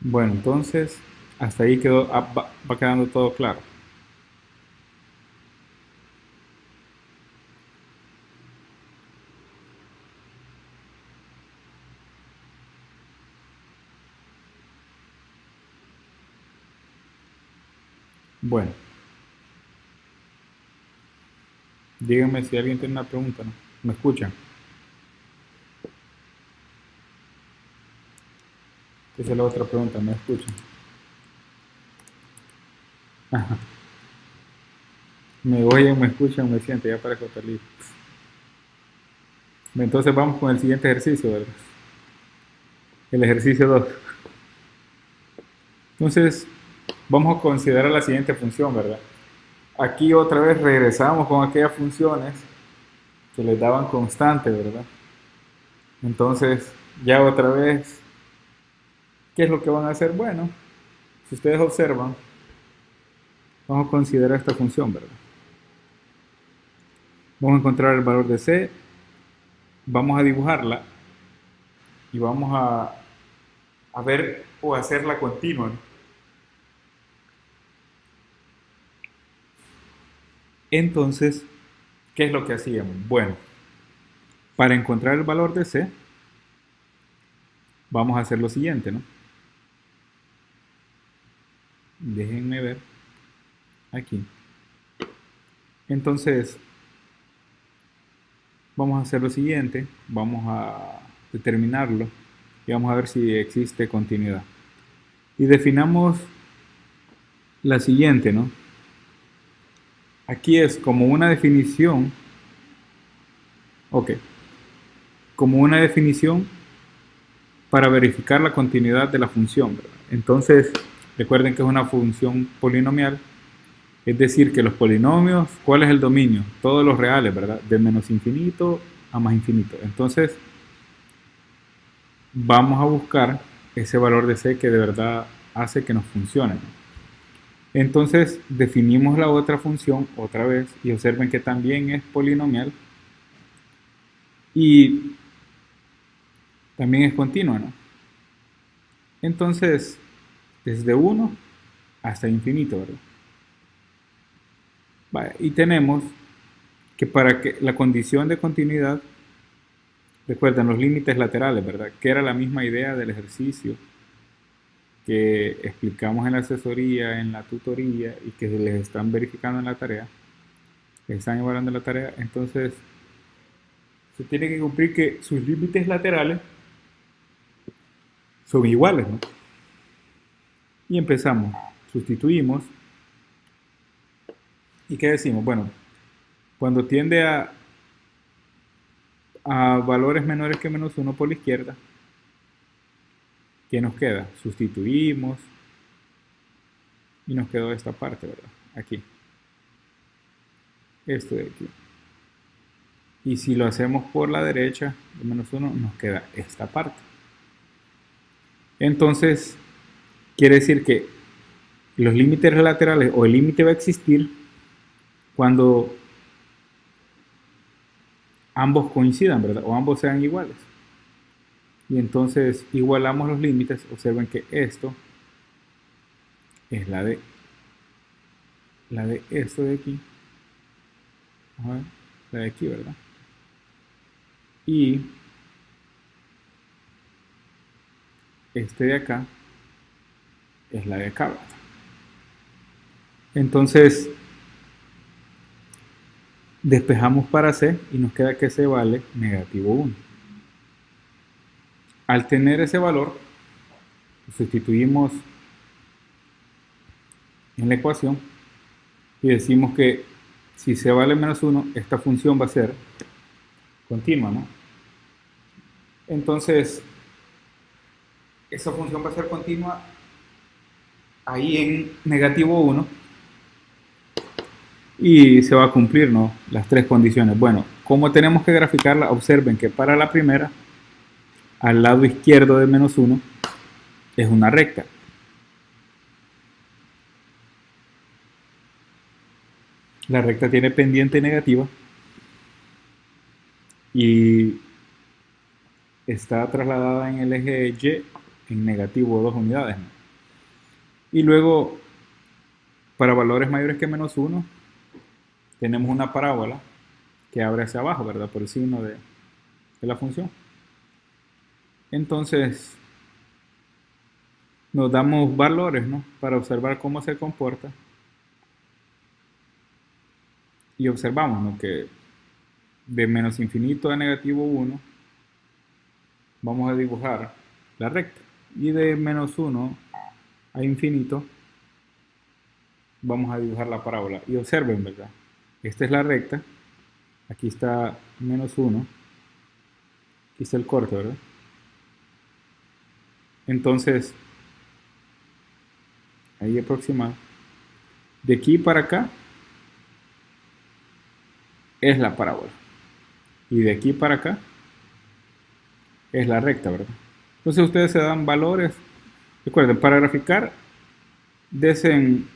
Bueno, entonces hasta ahí quedó, va quedando todo claro. Bueno, díganme si alguien tiene una pregunta, ¿no? ¿Me escuchan? Esa es la otra pregunta, ¿me escuchan? Ajá. Me oyen, me escuchan, me sienten, ya parezco feliz. Entonces vamos con el siguiente ejercicio, ¿verdad? El ejercicio 2. Entonces, vamos a considerar la siguiente función, ¿verdad? Aquí otra vez regresamos con aquellas funciones que les daban constante, ¿verdad? Entonces, ya otra vez, ¿qué es lo que van a hacer? Bueno, si ustedes observan, vamos a considerar esta función, ¿verdad? Vamos a encontrar el valor de c, vamos a dibujarla y vamos a ver o hacerla continua, ¿no? Entonces, ¿qué es lo que hacíamos? Bueno, para encontrar el valor de c, vamos a hacer lo siguiente, ¿no? Déjenme ver aquí. Entonces, vamos a hacer lo siguiente, vamos a determinarlo y vamos a ver si existe continuidad. Y definamos la siguiente, ¿no? Aquí es como una definición, ok, como una definición para verificar la continuidad de la función, ¿verdad? Entonces, recuerden que es una función polinomial, es decir, que los polinomios, ¿cuál es el dominio? Todos los reales, ¿verdad? De menos infinito a más infinito. Entonces, vamos a buscar ese valor de c que de verdad hace que nos funcione, ¿no? Entonces, definimos la otra función otra vez y observen que también es polinomial y también es continua, ¿no? Entonces, desde 1 hasta infinito, ¿verdad? Vale, y tenemos que para que la condición de continuidad, recuerden los límites laterales, ¿verdad? Que era la misma idea del ejercicio que explicamos en la asesoría, en la tutoría y que les están verificando en la tarea, les están evaluando la tarea. Entonces, se tiene que cumplir que sus límites laterales son iguales, ¿no? Y empezamos, sustituimos. ¿Y qué decimos? Bueno, cuando tiende a valores menores que menos 1 por la izquierda, ¿qué nos queda? Sustituimos y nos quedó esta parte, ¿verdad? Aquí. Esto de aquí. Y si lo hacemos por la derecha, de menos 1, nos queda esta parte. Entonces, quiere decir que los límites laterales o el límite va a existir cuando ambos coincidan, ¿verdad? O ambos sean iguales. Y entonces igualamos los límites. Observen que esto es la de esto de aquí. Ajá, la de aquí, ¿verdad? Y este de acá es la de acá, ¿verdad? Entonces despejamos para c y nos queda que c vale negativo 1. Al tener ese valor, sustituimos en la ecuación y decimos que si c vale menos 1, esta función va a ser continua, ¿no? Entonces, esa función va a ser continua ahí en negativo 1 y se va a cumplir, ¿no? Las tres condiciones. Bueno, ¿cómo tenemos que graficarla? Observen que para la primera, al lado izquierdo de menos 1, es una recta. La recta tiene pendiente negativa y está trasladada en el eje Y en negativo 2 unidades, ¿no? Y luego, para valores mayores que menos 1, tenemos una parábola que abre hacia abajo, ¿verdad? Por el signo de la función. Entonces, nos damos valores, ¿no? Para observar cómo se comporta. Y observamos, ¿no? Que de menos infinito a negativo 1 vamos a dibujar la recta. Y de menos 1 a infinito vamos a dibujar la parábola. Y observen, ¿verdad? Esta es la recta. Aquí está menos 1. Aquí está el corte, ¿verdad? Entonces, ahí aproximado. De aquí para acá es la parábola. Y de aquí para acá es la recta, ¿verdad? Entonces ustedes se dan valores. Recuerden, para graficar, desen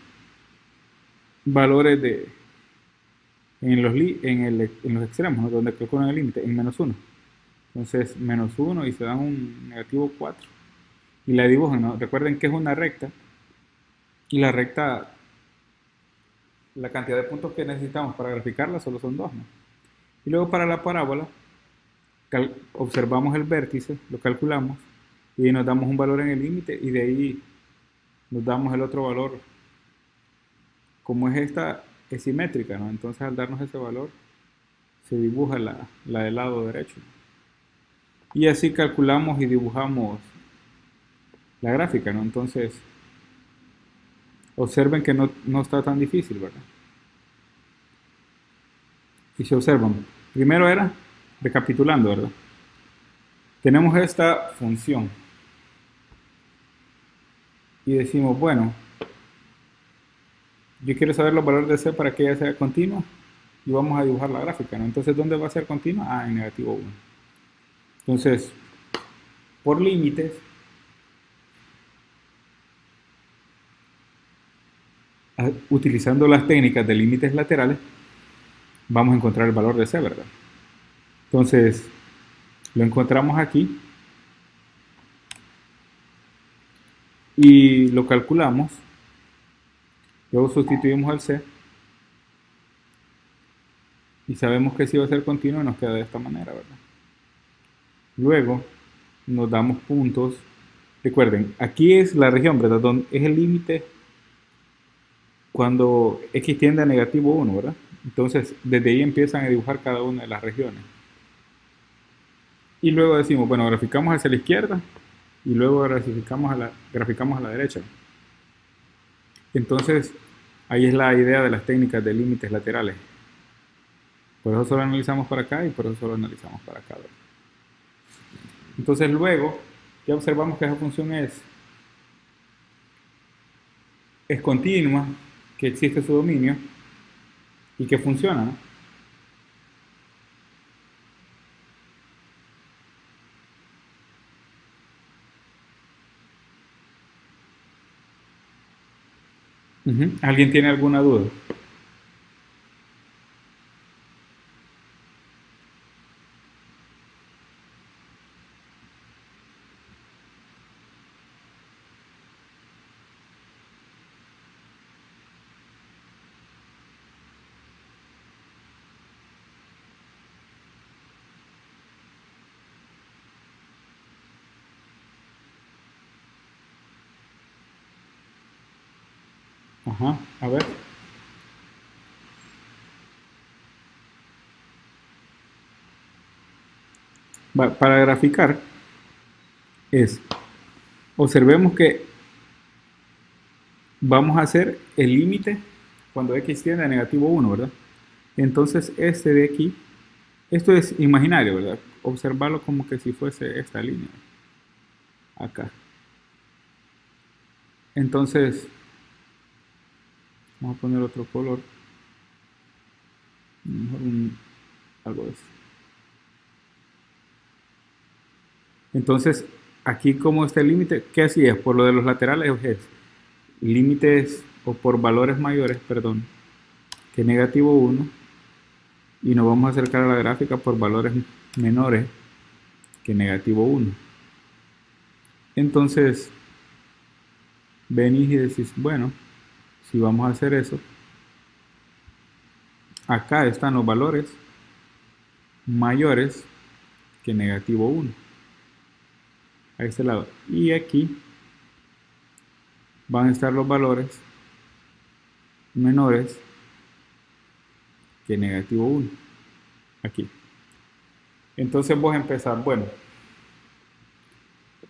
valores en los extremos, ¿no? Donde calculan el límite, en menos 1. Entonces, menos 1 y se dan un negativo 4. Y la dibujan, ¿no? Recuerden que es una recta. Y la recta, la cantidad de puntos que necesitamos para graficarla solo son 2, ¿no? Y luego para la parábola, observamos el vértice, lo calculamos y nos damos un valor en el límite y de ahí nos damos el otro valor. Como es esta, es simétrica, ¿no? Entonces al darnos ese valor se dibuja la del lado derecho. Y así calculamos y dibujamos la gráfica, ¿no? Entonces observen que no está tan difícil, ¿verdad? Y se observan, primero era recapitulando, ¿verdad? Tenemos esta función y decimos, bueno, yo quiero saber los valores de C para que ella sea continua y vamos a dibujar la gráfica, ¿no? Entonces, ¿dónde va a ser continua? Ah, en negativo 1. Entonces, por límites, utilizando las técnicas de límites laterales, vamos a encontrar el valor de C, ¿verdad? Entonces, lo encontramos aquí y lo calculamos. Luego sustituimos al C y sabemos que si va a ser continuo nos queda de esta manera, ¿verdad? Luego nos damos puntos. Recuerden, aquí es la región, ¿verdad? Donde es el límite cuando x tiende a negativo 1, ¿verdad? Entonces, desde ahí empiezan a dibujar cada una de las regiones. Y luego decimos, bueno, graficamos hacia la izquierda y luego graficamos a la derecha. Entonces, ahí es la idea de las técnicas de límites laterales. Por eso solo analizamos para acá y por eso solo analizamos para acá, ¿verdad? Entonces, luego, ya observamos que esa función es continua, que existe su dominio y que funciona, ¿no? ¿Alguien tiene alguna duda? Ajá, a ver. Para graficar es, observemos que vamos a hacer el límite cuando x tiende a negativo 1, ¿verdad? Entonces este de aquí, esto es imaginario, ¿verdad? Observarlo como que si fuese esta línea, acá. Entonces, vamos a poner otro color, mejor algo de esto. Entonces, aquí como está el límite, ¿qué así es? Por lo de los laterales es límites o por valores mayores, perdón, que negativo 1 y nos vamos a acercar a la gráfica por valores menores que negativo 1. Entonces, venís y decís, bueno, si vamos a hacer eso, acá están los valores mayores que negativo 1, a este lado. Y aquí van a estar los valores menores que negativo 1, aquí. Entonces vos empezás, bueno,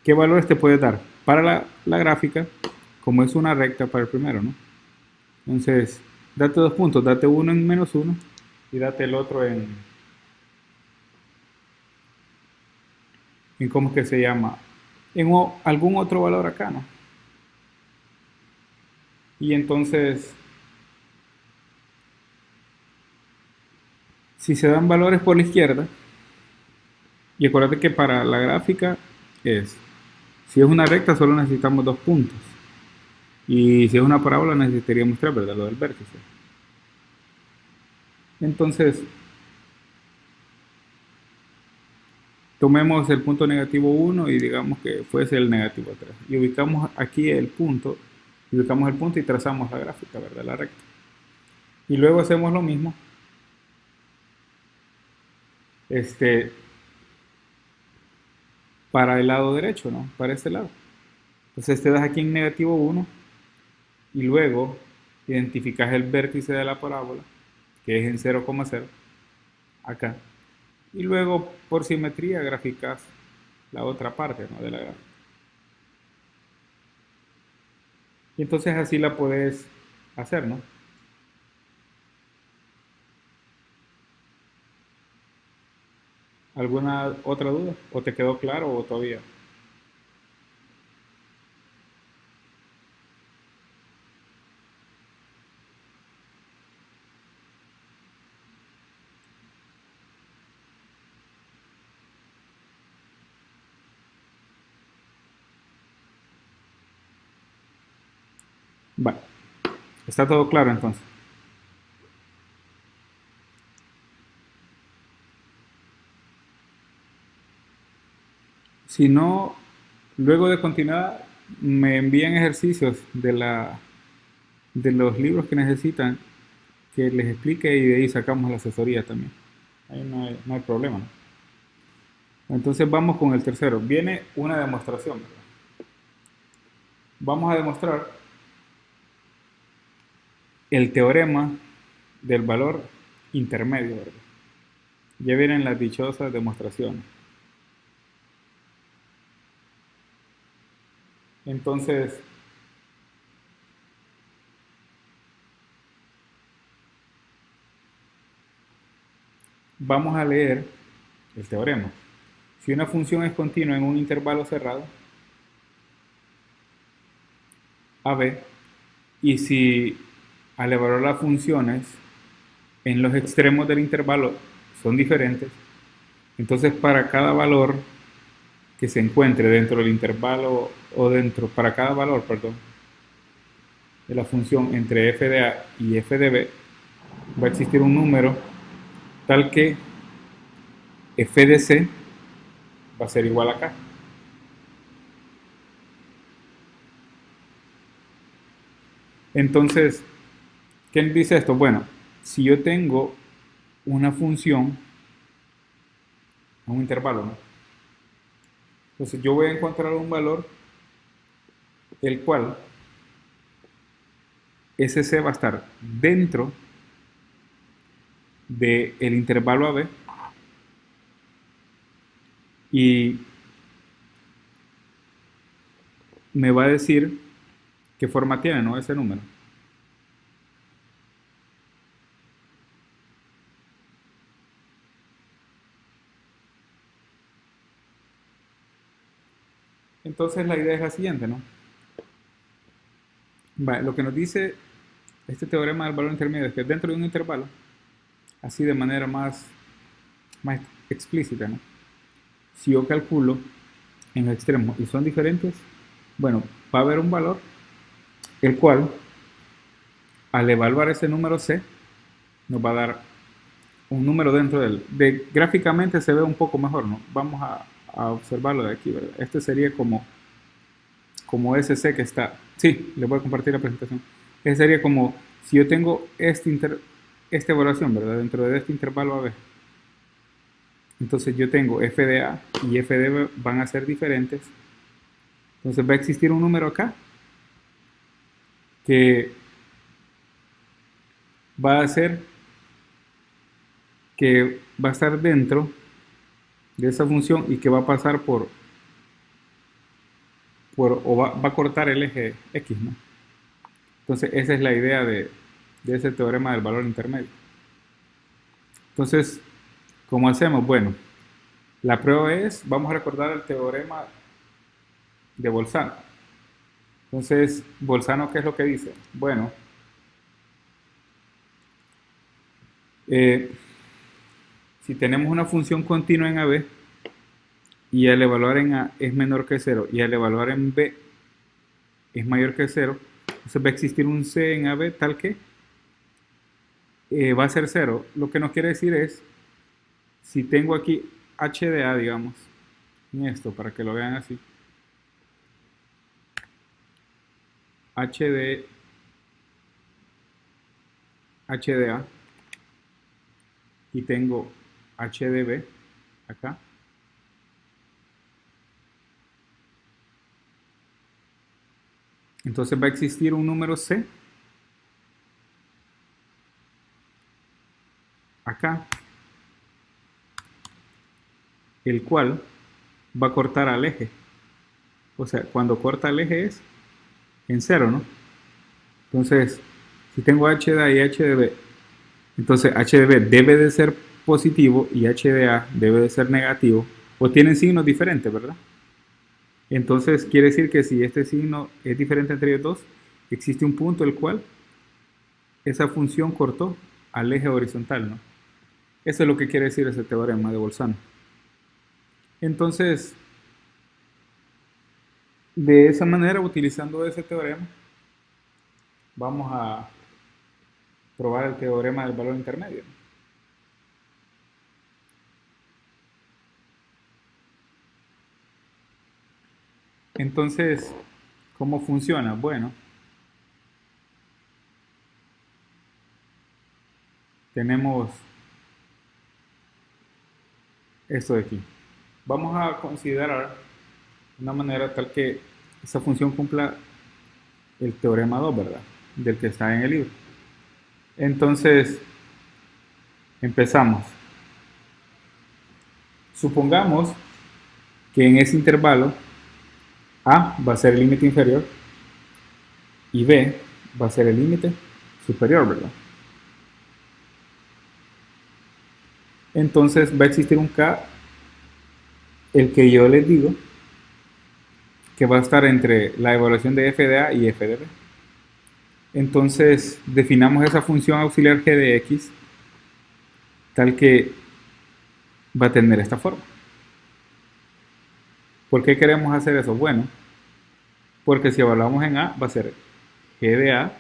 ¿qué valores te puedes dar? Para la gráfica, como es una recta para el primero, ¿no? Entonces, date dos puntos, date uno en menos 1 y date el otro en ¿cómo es que se llama? En algún otro valor acá, ¿no? Y entonces, si se dan valores por la izquierda, y acuérdate que para la gráfica es, si es una recta solo necesitamos dos puntos. Y si es una parábola necesitaríamos tres, ¿verdad? Lo del vértice. Entonces, tomemos el punto negativo 1 y digamos que fuese el negativo 3. Y ubicamos aquí el punto, y trazamos la gráfica, ¿verdad? La recta. Y luego hacemos lo mismo este, para el lado derecho, ¿no? Para este lado. Entonces te das aquí en negativo 1 y luego identificas el vértice de la parábola, que es en 0,0, acá. Y luego por simetría graficas la otra parte, ¿no? De la gráfica. Y entonces así la puedes hacer, ¿no? ¿Alguna otra duda? ¿O te quedó claro o todavía? Va, está todo claro entonces. Si no, luego de continuar, me envían ejercicios de los libros que necesitan que les explique y de ahí sacamos la asesoría también. Ahí no hay problema, ¿no? Entonces vamos con el tercero. Viene una demostración, ¿verdad? Vamos a demostrar el teorema del valor intermedio, ¿verdad? Ya vienen las dichosas demostraciones. Entonces, vamos a leer el teorema. Si una función es continua en un intervalo cerrado, AB, y si al evaluar las funciones en los extremos del intervalo son diferentes, entonces para cada valor que se encuentre dentro del intervalo o para cada valor, perdón, de la función entre f de a y f de b, va a existir un número tal que f de c va a ser igual a k. Entonces, ¿qué dice esto? Bueno, si yo tengo una función a un intervalo, ¿no? Entonces yo voy a encontrar un valor el cual ese c va a estar dentro del intervalo AB y me va a decir qué forma tiene, ¿no? Ese número. Entonces la idea es la siguiente, ¿no? Lo que nos dice este teorema del valor intermedio es que dentro de un intervalo, así de manera más explícita, ¿no? Si yo calculo en los extremos y son diferentes, bueno, va a haber un valor el cual al evaluar ese número c nos va a dar un número dentro de él. Gráficamente se ve un poco mejor, ¿no? Vamos a observarlo de aquí, ¿verdad? Este sería como ese c que está. Sí, les voy a compartir la presentación. Ese sería como si yo tengo esta evaluación, ¿verdad? Dentro de este intervalo AB. Entonces yo tengo f de a y f de b van a ser diferentes. Entonces va a existir un número acá que va a ser que va a estar dentro de esa función y que va a pasar o va a cortar el eje X, ¿no? Entonces esa es la idea de ese teorema del valor intermedio. Entonces, ¿cómo hacemos? Bueno, la prueba es, vamos a recordar el teorema de Bolzano. Entonces, Bolzano, ¿qué es lo que dice? Bueno, si tenemos una función continua en AB y al evaluar en A es menor que 0 y al evaluar en B es mayor que 0, entonces va a existir un C en AB tal que va a ser 0. Lo que nos quiere decir es, si tengo aquí h de a, digamos, en esto, para que lo vean así, h de a, y tengo h de b acá, entonces va a existir un número c acá, el cual va a cortar al eje. O sea, cuando corta el eje es en 0, ¿no? Entonces, si tengo h de a y h de b, entonces h de b debe de ser positivo y h de a debe de ser negativo, o tienen signos diferentes, ¿verdad? Entonces quiere decir que si este signo es diferente entre ellos dos, existe un punto el cual esa función cortó al eje horizontal, ¿no? Eso es lo que quiere decir ese teorema de Bolzano. Entonces, de esa manera, utilizando ese teorema, vamos a probar el teorema del valor intermedio. Entonces, ¿cómo funciona? Bueno, tenemos esto de aquí. Vamos a considerar una manera tal que esa función cumpla el teorema 2, ¿verdad? Del que está en el libro. Entonces, empezamos. Supongamos que en ese intervalo A va a ser el límite inferior y B va a ser el límite superior, ¿verdad? Entonces va a existir un K, el que yo les digo, que va a estar entre la evaluación de f de A y f de B. Entonces definamos esa función auxiliar g de x tal que va a tener esta forma. ¿Por qué queremos hacer eso? Bueno, porque si evaluamos en A va a ser g de A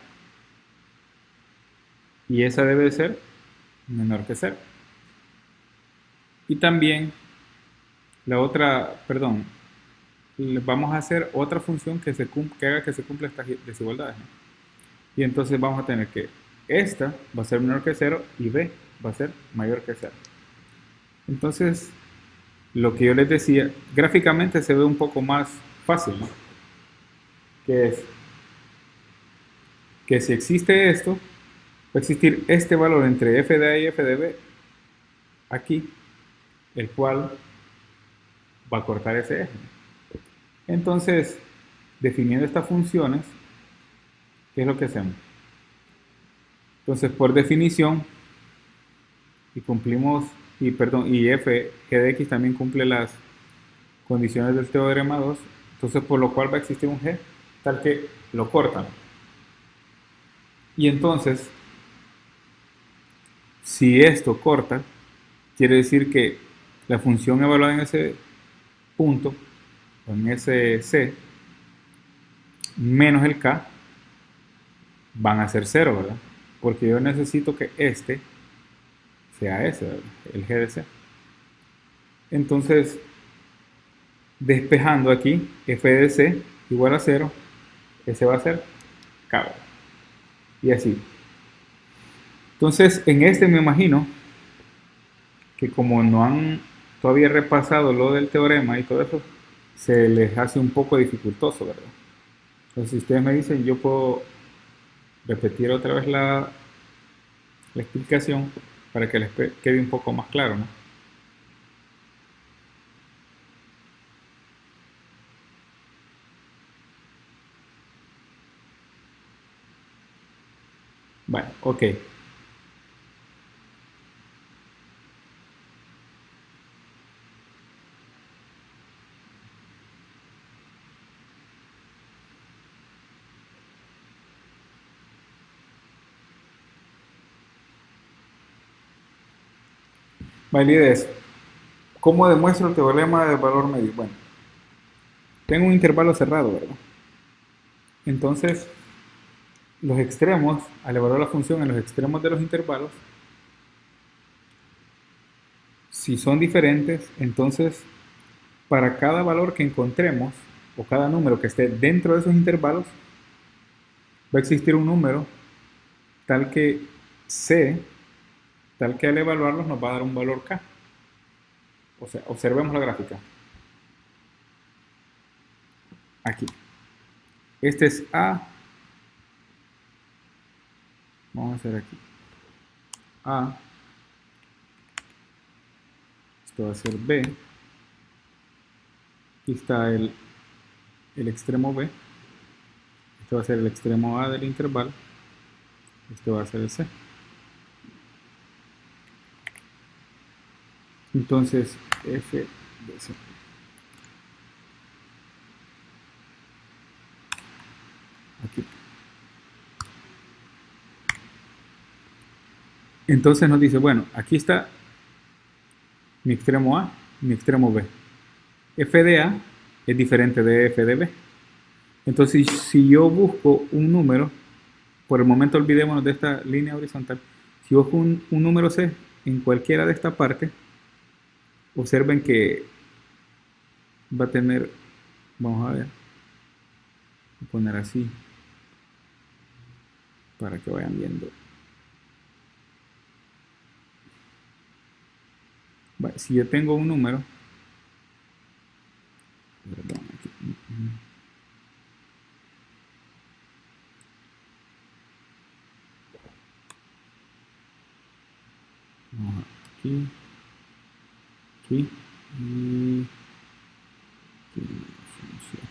y esa debe de ser menor que 0. Y también la otra, perdón, vamos a hacer otra función que haga que se cumpla estas desigualdades, ¿no? Y entonces vamos a tener que esta va a ser menor que 0 y B va a ser mayor que 0. Entonces, lo que yo les decía, gráficamente se ve un poco más fácil, ¿no? Que es que si existe esto, va a existir este valor entre f de A y f de B aquí, el cual va a cortar ese eje. Entonces, definiendo estas funciones, ¿qué es lo que hacemos? Entonces, por definición, y cumplimos, y f, g de x también cumple las condiciones del teorema 2, entonces por lo cual va a existir un g tal que lo cortan. Y entonces, si esto corta, quiere decir que la función evaluada en ese punto, o en ese c, menos el k, van a ser 0, ¿verdad? Porque yo necesito que este sea ese, ¿verdad? El g de c. Entonces, despejando aquí, f de c igual a 0, ese va a ser k, ¿verdad? Y así. Entonces, en este me imagino que como no han todavía repasado lo del teorema y todo eso, se les hace un poco dificultoso, ¿verdad? Entonces, si ustedes me dicen, yo puedo repetir otra vez la explicación para que les quede un poco más claro, ¿no? Bueno, ok. Validez. ¿Cómo demuestro el teorema del valor medio? Bueno, tengo un intervalo cerrado, ¿verdad? Entonces, los extremos, al evaluar la función en los extremos de los intervalos, si son diferentes, entonces para cada valor que encontremos o cada número que esté dentro de esos intervalos, va a existir un número tal que C, tal que al evaluarlos nos va a dar un valor K. O sea, observemos la gráfica. Aquí. Este es A. Vamos a hacer aquí. A. Esto va a ser B. Aquí está el extremo B. Este va a ser el extremo A del intervalo. Este va a ser el C. Entonces, F de C. Aquí. Entonces nos dice, bueno, aquí está mi extremo A, mi extremo B. F de A es diferente de F de B. Entonces, si yo busco un número por el momento olvidémonos de esta línea horizontal. Si yo busco un número C en cualquiera de esta parte, observen que va a tener, vamos a ver, voy a poner así, para que vayan viendo. Si yo tengo un número, perdón, aquí, vamos aquí, aquí y aquí, función.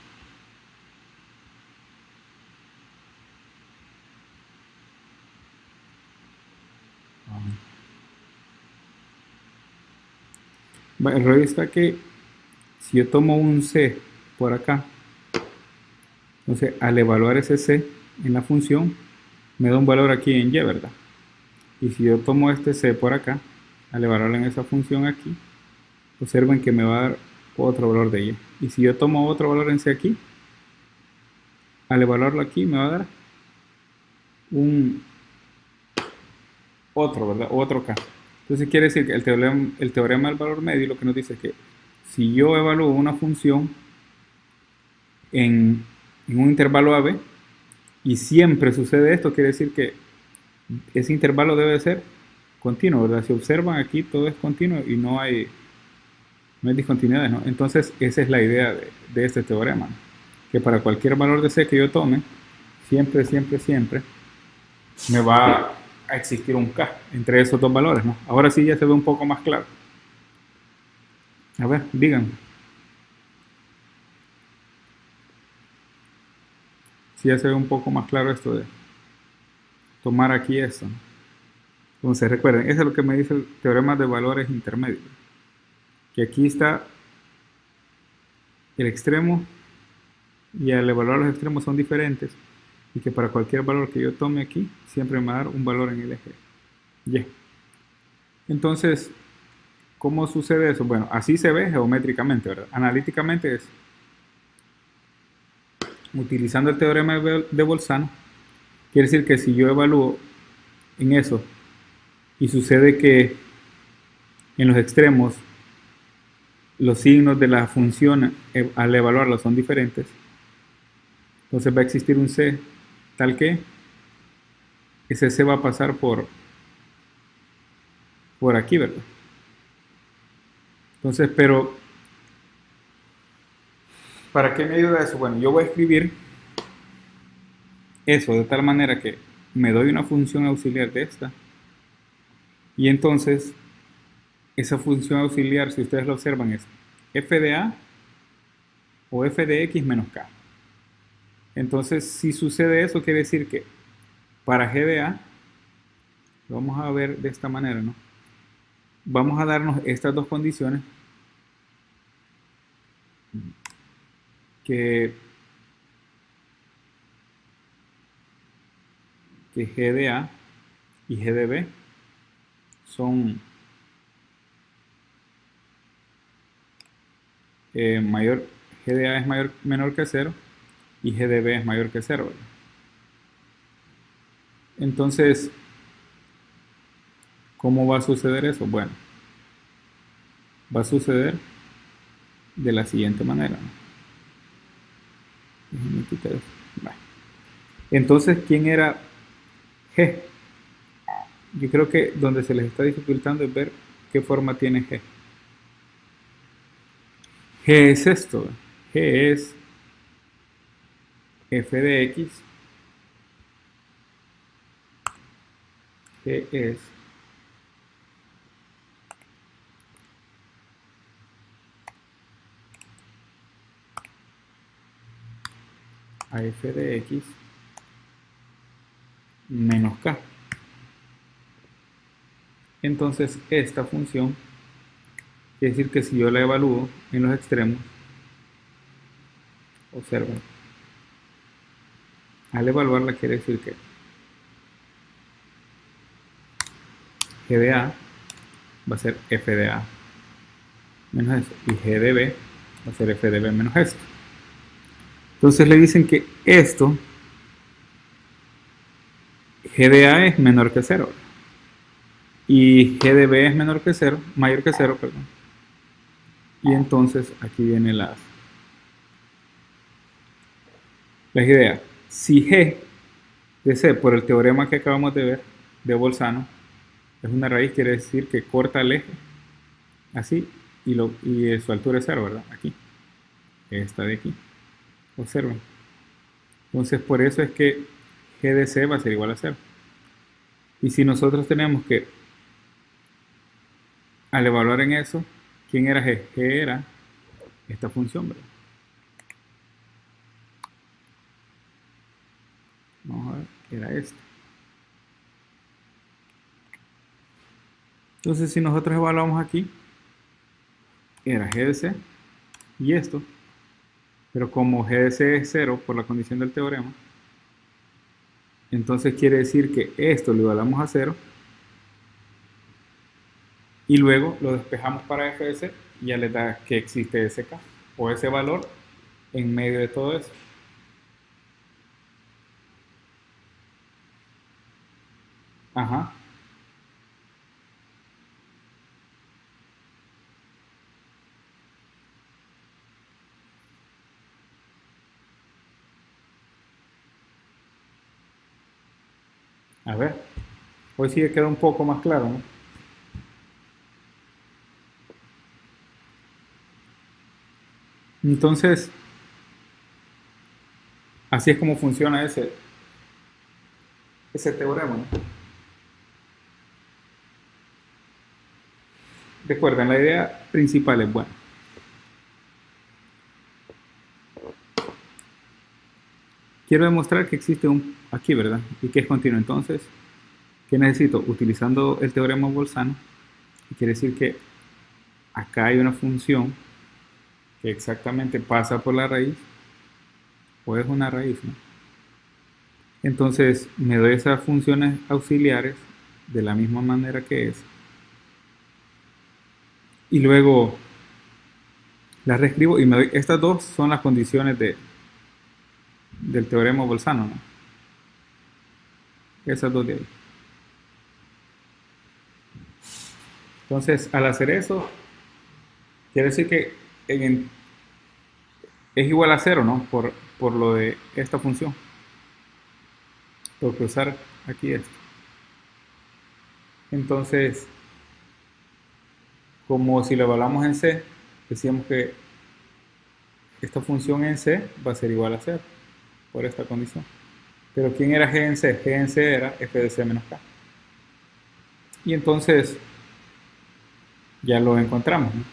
El rollo está que si yo tomo un C por acá, entonces al evaluar ese C en la función, me da un valor aquí en Y, ¿verdad? Y si yo tomo este C por acá, al evaluarlo en esa función aquí, observen que me va a dar otro valor de Y. Y si yo tomo otro valor en C aquí, al evaluarlo aquí me va a dar un otro, ¿verdad? Otro K. Entonces quiere decir que el teorema del valor medio lo que nos dice es que si yo evalúo una función en un intervalo AB y siempre sucede esto, quiere decir que ese intervalo debe ser continuo, ¿verdad? Si observan aquí todo es continuo y no hay discontinuidades, ¿no? Entonces esa es la idea de este teorema, ¿no? Que para cualquier valor de C que yo tome, siempre, siempre, siempre me va a existir un K entre esos dos valores, ¿no? Ahora sí ya se ve un poco más claro. A ver, digan. Si ya se ve un poco más claro esto de tomar aquí esto, ¿no? Entonces recuerden, eso es lo que me dice el teorema de valores intermedios. Que aquí está el extremo y al evaluar los extremos son diferentes y que para cualquier valor que yo tome aquí siempre me va a dar un valor en el eje Y. Entonces, ¿cómo sucede eso? Bueno, así se ve geométricamente, ¿verdad? Analíticamente es utilizando el teorema de Bolzano. Quiere decir que si yo evalúo en eso y sucede que en los extremos los signos de la función al evaluarlo son diferentes, entonces va a existir un C tal que ese C va a pasar por aquí, ¿verdad? Entonces, pero ¿para qué me ayuda eso? Bueno, yo voy a escribir eso de tal manera que me doy una función auxiliar de esta y entonces esa función auxiliar, si ustedes lo observan, es f de a o f de x menos k. Entonces, si sucede eso, quiere decir que para g de a, lo vamos a ver de esta manera, ¿no? Vamos a darnos estas dos condiciones que g de a y g de b son mayor, g de a es menor que 0 y g de b es mayor que 0, ¿verdad? Entonces, ¿cómo va a suceder eso? Bueno, va a suceder de la siguiente manera, ¿no? Déjenme quitar eso. Vale. Entonces, ¿quién era G? Yo creo que donde se les está dificultando es ver qué forma tiene G. G es esto. G es f de x. G es a f de x menos k. Entonces esta función quiere decir que si yo la evalúo en los extremos, observen, al evaluarla quiere decir que g de a va a ser f de a menos eso y g de b va a ser f de b menos esto. Entonces le dicen que esto G de A es menor que cero, y G de B es menor que cero, mayor que cero, perdón. Y entonces aquí vienen las ideas. Si G de C, por el teorema que acabamos de ver, de Bolzano, es una raíz, quiere decir que corta el eje, así, y su altura es cero, ¿verdad? Aquí, esta de aquí, observen. Entonces por eso es que G de C va a ser igual a cero. Y si nosotros tenemos que, al evaluar en eso, ¿quién era G? G era esta función, ¿verdad? Vamos a ver, era esta. Entonces si nosotros evaluamos aquí, era G de C y esto, pero como G de C es cero por la condición del teorema, entonces quiere decir que esto lo igualamos a cero y luego lo despejamos para f de c y ya le da que existe ese k o ese valor en medio de todo eso. Ajá. A ver, hoy sí queda un poco más claro, ¿no? Entonces, así es como funciona ese teorema, ¿no? Recuerden, la idea principal es, bueno, quiero demostrar que existe un aquí, ¿verdad? Y que es continuo. Entonces, ¿qué necesito? Utilizando el teorema Bolzano, quiere decir que acá hay una función que exactamente pasa por la raíz, o es una raíz, ¿no? Entonces me doy esas funciones auxiliares de la misma manera que es, y luego las reescribo y me doy, estas dos son las condiciones del teorema Bolzano, ¿no? Esas dos de ahí. Entonces, al hacer eso, quiere decir que es igual a cero, ¿no? Por lo de esta función, por cruzar aquí esto. Entonces, como si lo evaluamos en C, decíamos que esta función en C va a ser igual a cero, por esta condición. Pero ¿quién era G en C? G en C era f de C menos k. Y entonces ya lo encontramos, ¿no?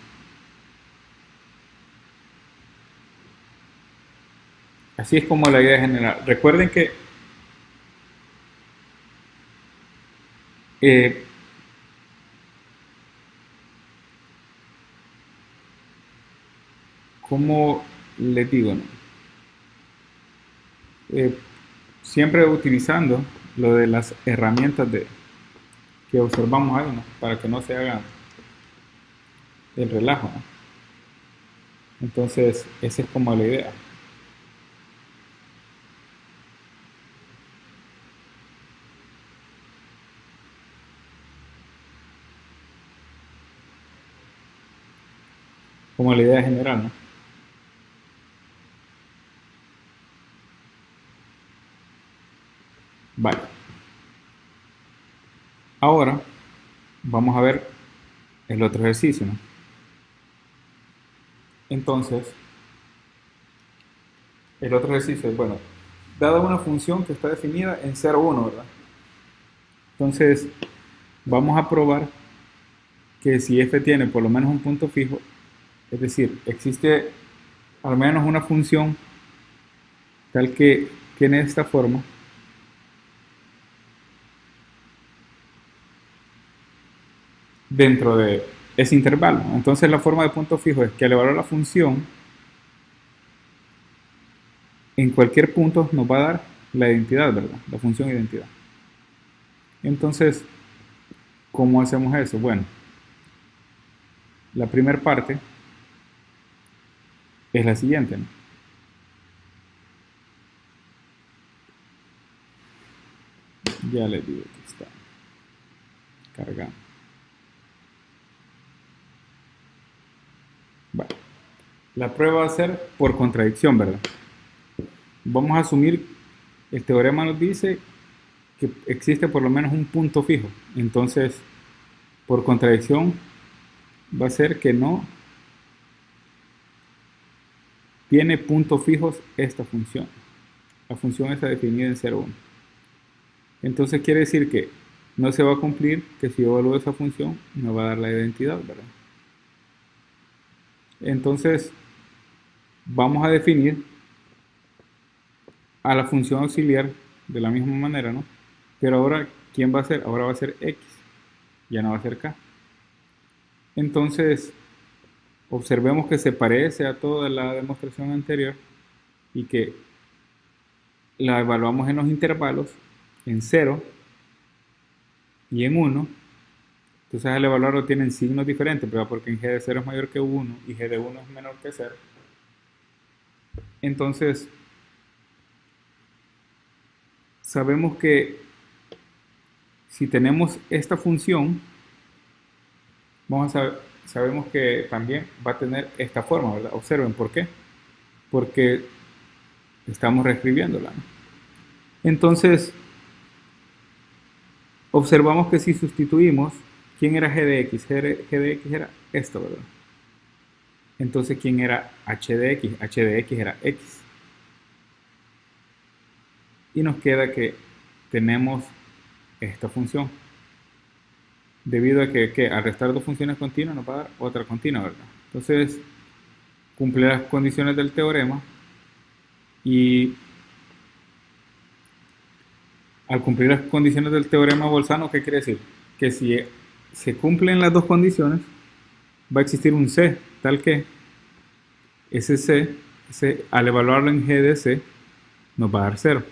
Así es como la idea general. Recuerden que eh, como les digo, ¿no? Eh, siempre utilizando lo de las herramientas que observamos ahí, ¿no? Para que no se haga el relajo, ¿no? Entonces, esa es como la idea. Como la idea general, ¿no? Vale. Ahora vamos a ver el otro ejercicio, ¿no? Entonces, el otro ejercicio es, bueno, dada una función que está definida en 0, 1, ¿verdad? Entonces, vamos a probar que si f tiene por lo menos un punto fijo, es decir, existe al menos una función tal que tiene esta forma, dentro de ese intervalo. Entonces la forma de punto fijo es que al evaluar la función, en cualquier punto nos va a dar la identidad, ¿verdad? La función identidad. Entonces, ¿cómo hacemos eso? Bueno, la primera parte es la siguiente, ¿no? Ya les digo que está cargando. Vale. La prueba va a ser por contradicción, ¿verdad? Vamos a asumir, el teorema nos dice que existe por lo menos un punto fijo. Entonces, por contradicción, va a ser que no tiene puntos fijos esta función. La función está definida en 0, 1. Entonces quiere decir que no se va a cumplir que si yo evalúo esa función, me va a dar la identidad, ¿verdad? Entonces, vamos a definir a la función auxiliar de la misma manera, ¿no? Pero ahora, ¿quién va a ser? Ahora va a ser x, ya no va a ser k. Entonces, observemos que se parece a toda la demostración anterior y que la evaluamos en los intervalos en 0 y en 1. Entonces al evaluarlo tienen signos diferentes, ¿verdad? Porque en g de 0 es mayor que 1 y g de 1 es menor que 0. Entonces, sabemos que si tenemos esta función, sabemos que también va a tener esta forma, ¿verdad? Observen, ¿por qué? Porque estamos reescribiéndola, ¿no? Entonces, observamos que si sustituimos, ¿quién era g de x? G de x era esto, ¿verdad? Entonces, ¿quién era h de x? H de x era x. Y nos queda que tenemos esta función. Debido a que al restar dos funciones continuas nos va a dar otra continua, ¿verdad? Entonces, cumple las condiciones del teorema y al cumplir las condiciones del teorema Bolzano, ¿qué quiere decir? Que si se cumplen las dos condiciones, va a existir un C, tal que ese C, al evaluarlo en G de C, nos va a dar 0.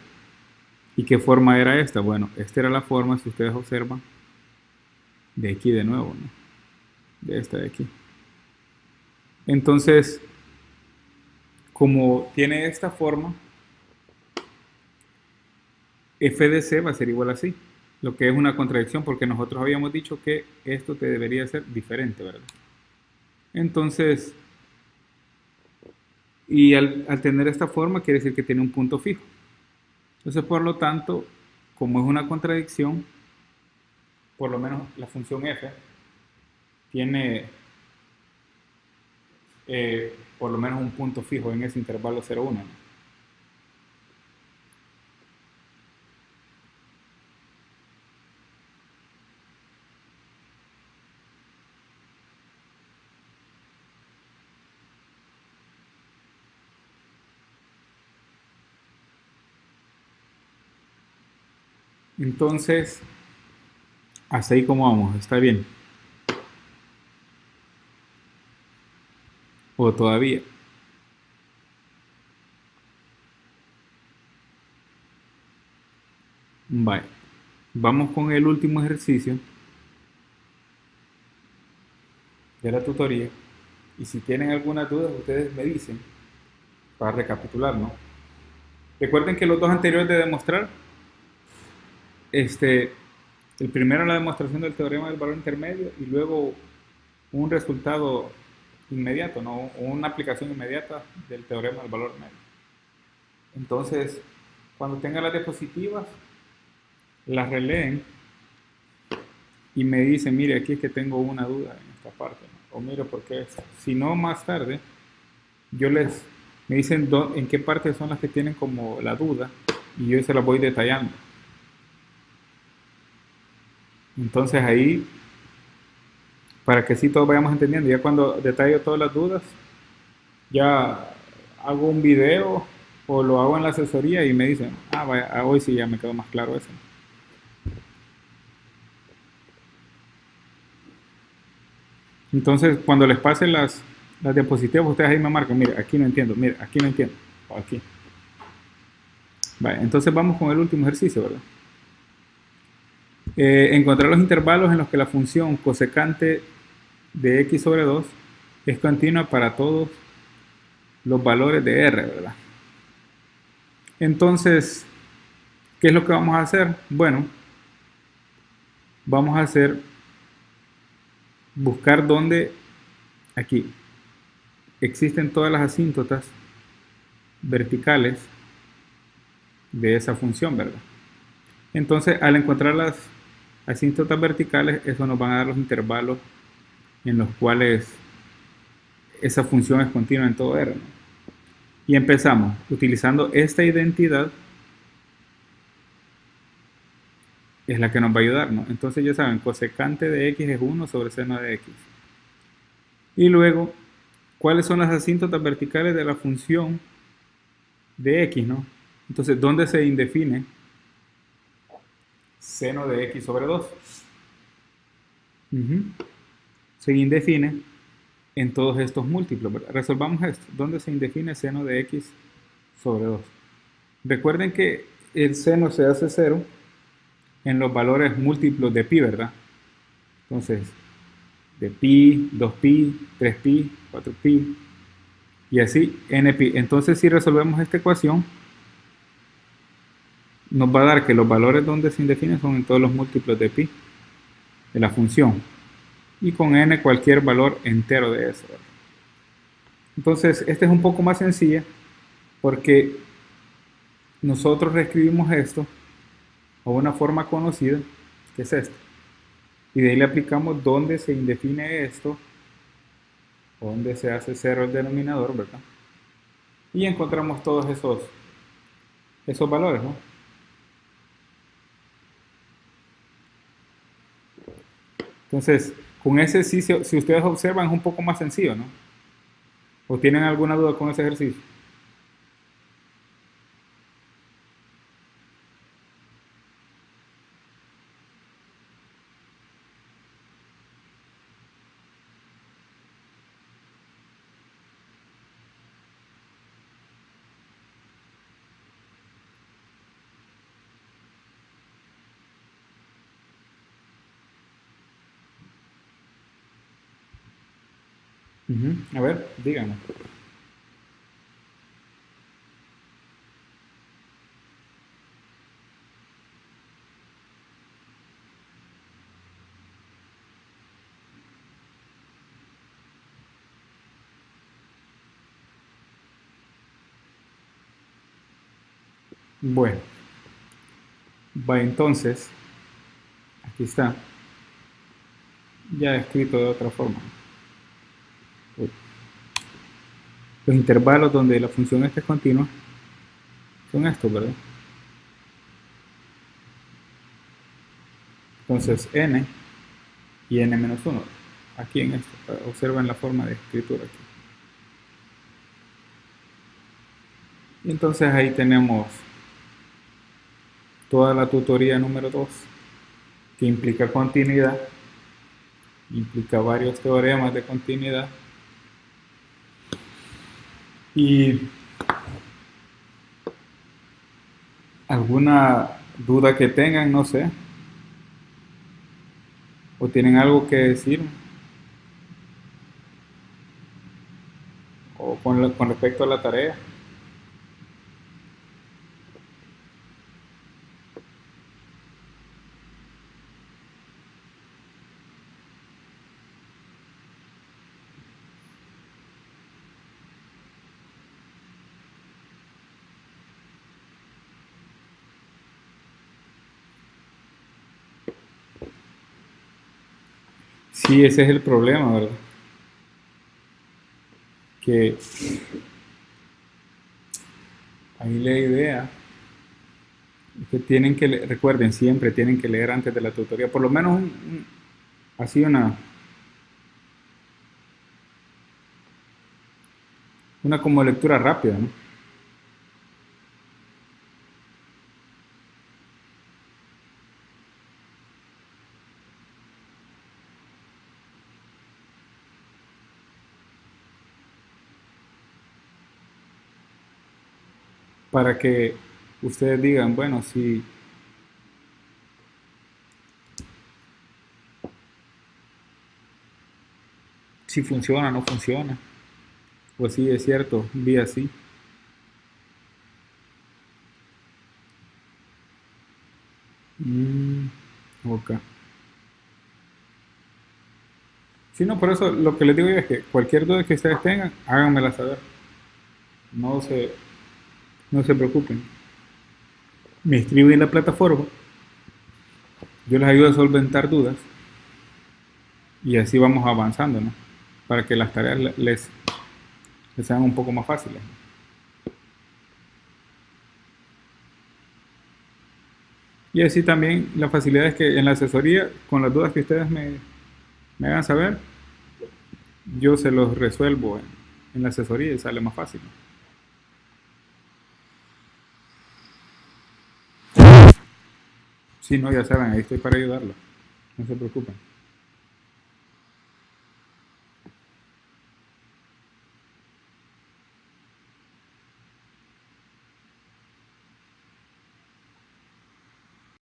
¿Y qué forma era esta? Bueno, esta era la forma, si ustedes observan, de aquí de nuevo, ¿no? De esta de aquí. Entonces, como tiene esta forma, f de c va a ser igual a así, lo que es una contradicción porque nosotros habíamos dicho que esto te debería ser diferente, ¿verdad? Entonces, y al tener esta forma quiere decir que tiene un punto fijo. Entonces, por lo tanto, como es una contradicción, por lo menos la función f tiene por lo menos un punto fijo en ese intervalo 0, 1, ¿no? Entonces, hasta ahí como vamos, está bien. O todavía. Vale. Vamos con el último ejercicio de la tutoría. Y si tienen alguna duda, ustedes me dicen para recapitular, ¿no? Recuerden que los dos anteriores de demostrar, el primero la demostración del teorema del valor intermedio y luego un resultado inmediato, ¿no? Una aplicación inmediata del teorema del valor medio. Entonces, cuando tengan las diapositivas, las releen y me dicen, mire, aquí es que tengo una duda en esta parte, ¿no? O mire, ¿por qué esta? Si no, más tarde, me dicen en qué parte son las que tienen como la duda y yo se las voy detallando. Entonces ahí, para que sí todos vayamos entendiendo, ya cuando detallo todas las dudas, ya hago un video o lo hago en la asesoría y me dicen, vaya, hoy sí ya me quedó más claro eso. Entonces, cuando les pasen las diapositivas, ustedes ahí me marcan, mire, aquí no entiendo, mire, aquí no entiendo, o aquí. Vale, entonces vamos con el último ejercicio, ¿verdad? Encontrar los intervalos en los que la función cosecante de x sobre 2 es continua para todos los valores de r, ¿verdad? Entonces, ¿qué es lo que vamos a hacer? Bueno, vamos a hacer, buscar dónde, aquí, existen todas las asíntotas verticales de esa función, ¿verdad? Entonces, al encontrar las asíntotas verticales, eso nos van a dar los intervalos en los cuales esa función es continua en todo R, ¿no? Y empezamos utilizando esta identidad, es la que nos va a ayudar, ¿no? Entonces ya saben, cosecante de x es 1 sobre seno de x. Y luego, ¿cuáles son las asíntotas verticales de la función de x, ¿no? Entonces, ¿dónde se indefine seno de x sobre 2? Se indefine en todos estos múltiplos, ¿verdad? Resolvamos esto. ¿Dónde se indefine seno de x sobre 2? Recuerden que el seno se hace 0 en los valores múltiplos de pi, ¿verdad? Entonces, de pi, 2pi, 3pi, 4pi, y así npi. Entonces, si resolvemos esta ecuación, nos va a dar que los valores donde se indefine son en todos los múltiplos de pi, de la función. Y con n cualquier valor entero de eso, ¿verdad? Entonces, esta es un poco más sencilla porque nosotros reescribimos esto a una forma conocida, que es esta. Y de ahí le aplicamos dónde se indefine esto, donde se hace 0 el denominador, ¿verdad? Y encontramos todos esos valores, ¿no? Entonces, con ese ejercicio, si ustedes observan, es un poco más sencillo, ¿no? ¿O tienen alguna duda con ese ejercicio? A ver, díganme. Bueno, va entonces, aquí está, ya escrito de otra forma. Los intervalos donde la función esta es continua son estos, ¿verdad? Entonces n y n menos 1. Aquí en esto, observen la forma de escritura aquí. Y entonces ahí tenemos toda la tutoría número 2, que implica continuidad, implica varios teoremas de continuidad. Y alguna duda que tengan, no sé, o tienen algo que decir, o con respecto a la tarea. Sí, ese es el problema, ¿verdad? Que ahí la idea es que tienen que, recuerden, siempre tienen que leer antes de la tutoría, por lo menos así una como lectura rápida, ¿no? Para que ustedes digan, bueno, si funciona, no funciona, o si es cierto, vi así. Ok. Si no, por eso lo que les digo yo es que cualquier duda que ustedes tengan, háganmela saber. No se, no se preocupen. Me escriben en la plataforma, yo les ayudo a solventar dudas y así vamos avanzando, ¿no? Para que las tareas les sean un poco más fáciles. Y así también la facilidad es que en la asesoría, con las dudas que ustedes me hagan saber, yo se los resuelvo en la asesoría y sale más fácil. Si no, ya saben, ahí estoy para ayudarlos. No se preocupen.